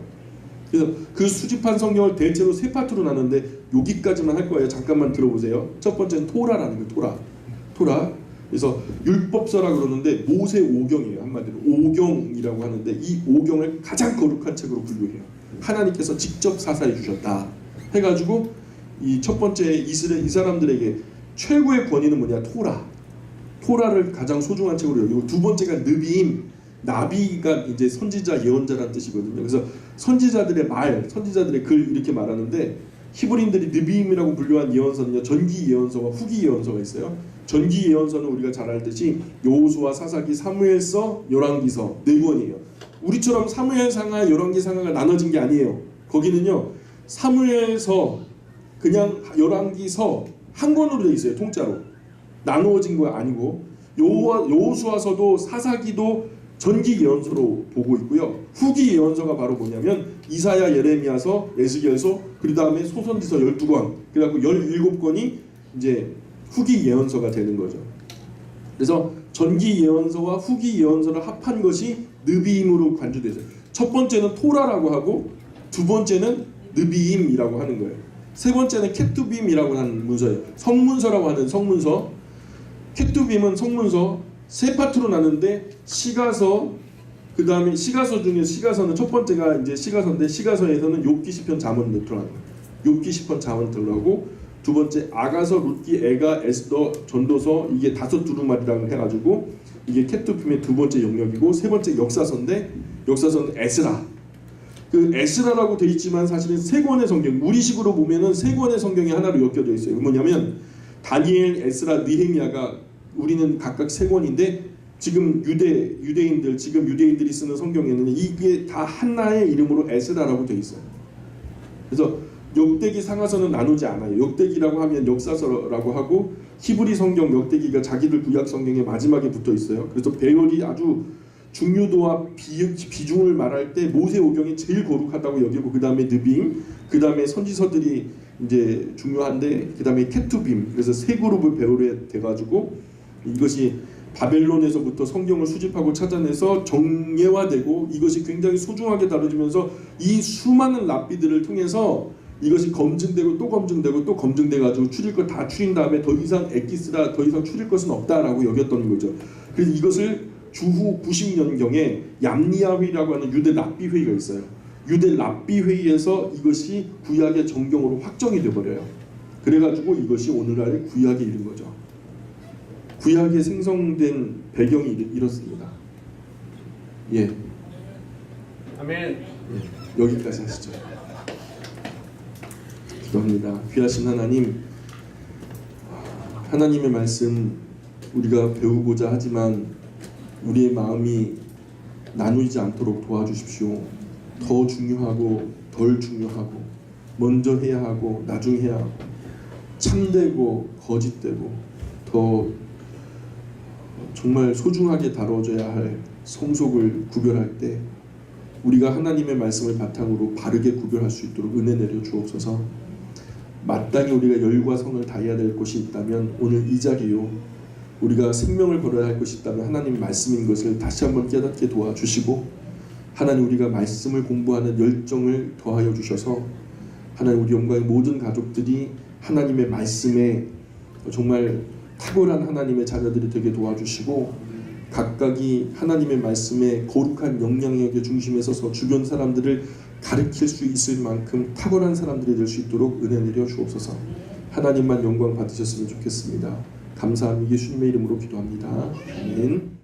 그래서 그 수집한 성경을 대체로 세 파트로 나누는데 여기까지만 할 거예요. 잠깐만 들어보세요. 첫 번째는 토라라는 거예요. 토라. 그래서 율법서라 그러는데 모세 오경이에요. 한마디로 오경이라고 하는데 이 오경을 가장 거룩한 책으로 분류해요. 하나님께서 직접 사사해 주셨다 해가지고 이 첫 번째 이 사람들에게 최고의 권위는 뭐냐? 토라를 가장 소중한 책으로 여기고 두 번째가 느비임, 나비가 이제 선지자 예언자라는 뜻이거든요. 그래서 선지자들의 말, 선지자들의 글 이렇게 말하는데 히브리인들이 느비임이라고 분류한 예언서는요, 전기 예언서와 후기 예언서가 있어요. 전기 예언서는 우리가 잘 알듯이 여호수아, 사사기, 사무엘서, 열왕기서 4권이에요. 우리처럼 사무엘상하, 열왕기상하가 나눠진 게 아니에요. 거기는요 사무엘서, 그냥 열왕기서 한 권으로 돼 있어요. 통짜로 나누어진 거 아니고 여호수아서도 사사기도 전기 예언서로 보고 있고요. 후기 예언서가 바로 뭐냐면 이사야, 예레미야서, 에스겔서, 그 다음에 소선지서 12권, 그래갖고 17권이 이제 후기 예언서가 되는 거죠. 그래서 전기 예언서와 후기 예언서를 합한 것이 느비임으로 간주되죠. 첫 번째는 토라라고 하고 두 번째는 느비임이라고 하는 거예요. 세 번째는 케투빔이라고 하는 문서예요. 성문서라고 하는 성문서. 케투빔은 성문서 세 파트로 나누는데 시가서, 그 다음에 시가서 중에 시가서는 첫 번째가 이제 시가서인데 시가서에서는 욥기, 시편, 잠언 들어가는 거예요. 욥기, 시편, 잠언 들어가고 두 번째 아가서, 룻기, 에가, 에스더, 전도서 이게 5 두루마리라고 해가지고 이게 케투빔의 두 번째 영역이고 세 번째 역사서인데 역사서는 에스라. 그 에스라라고 돼 있지만 사실은 3권의 성경, 우리식으로 보면은 3권의 성경이 하나로 엮여져 있어요. 뭐냐면 다니엘, 에스라, 느헤미야가 우리는 각각 3권인데 지금 유대인들이 쓰는 성경에는 이게 다 하나의 이름으로 에스라라고 돼 있어요. 그래서 역대기, 상하서는 나누지 않아요. 역대기라고 하면 역사서라고 하고 히브리 성경 역대기가 자기들 구약 성경의 마지막에 붙어 있어요. 그래서 배열이 아주 중요도와 비중을 말할 때 모세오경이 제일 거룩하다고 여기고 그 다음에 느빔, 그 다음에 선지서들이 이제 중요한데 그 다음에 케투빔. 그래서 3그룹을 배열해 돼가지고 이것이 바벨론에서부터 성경을 수집하고 찾아내서 정예화되고 이것이 굉장히 소중하게 다뤄지면서 이 수많은 랍비들을 통해서 이것이 검증되고 또 검증되고 또 검증돼가지고 추릴 것 다 추린 다음에 더 이상 엑기스라 더 이상 추릴 것은 없다라고 여겼던 거죠. 그래서 이것을 주후 90년경에 얌니아회의라고 하는 유대 랍비 회의가 있어요. 유대 랍비 회의에서 이것이 구약의 정경으로 확정이 돼버려요. 그래가지고 이것이 오늘날 구약에 이른 거죠. 구약에 생성된 배경이 이렇습니다. 예. 아멘. 예. 여기까지 하시죠. 기도합니다. 귀하신 하나님, 하나님의 말씀 우리가 배우고자 하지만 우리의 마음이 나누지 않도록 도와주십시오. 더 중요하고 덜 중요하고 먼저 해야 하고 나중에 해야 하고 참되고 거짓되고 더 정말 소중하게 다뤄져야 할 성속을 구별할 때 우리가 하나님의 말씀을 바탕으로 바르게 구별할 수 있도록 은혜 내려 주옵소서. 마땅히 우리가 열과 성을 다해야 될 것이 있다면 오늘 이 자리요, 우리가 생명을 걸어야 할 것이 있다면 하나님 말씀인 것을 다시 한번 깨닫게 도와주시고 하나님 우리가 말씀을 공부하는 열정을 더하여 주셔서 하나님 우리 영광의 모든 가족들이 하나님의 말씀에 정말 탁월한 하나님의 자녀들이 되게 도와주시고 각각이 하나님의 말씀에 거룩한 영향력의 중심에 서서 주변 사람들을 가르칠 수 있을 만큼 탁월한 사람들이 될 수 있도록 은혜 내려 주옵소서. 하나님만 영광 받으셨으면 좋겠습니다. 감사함이 예수님의 이름으로 기도합니다. 아멘.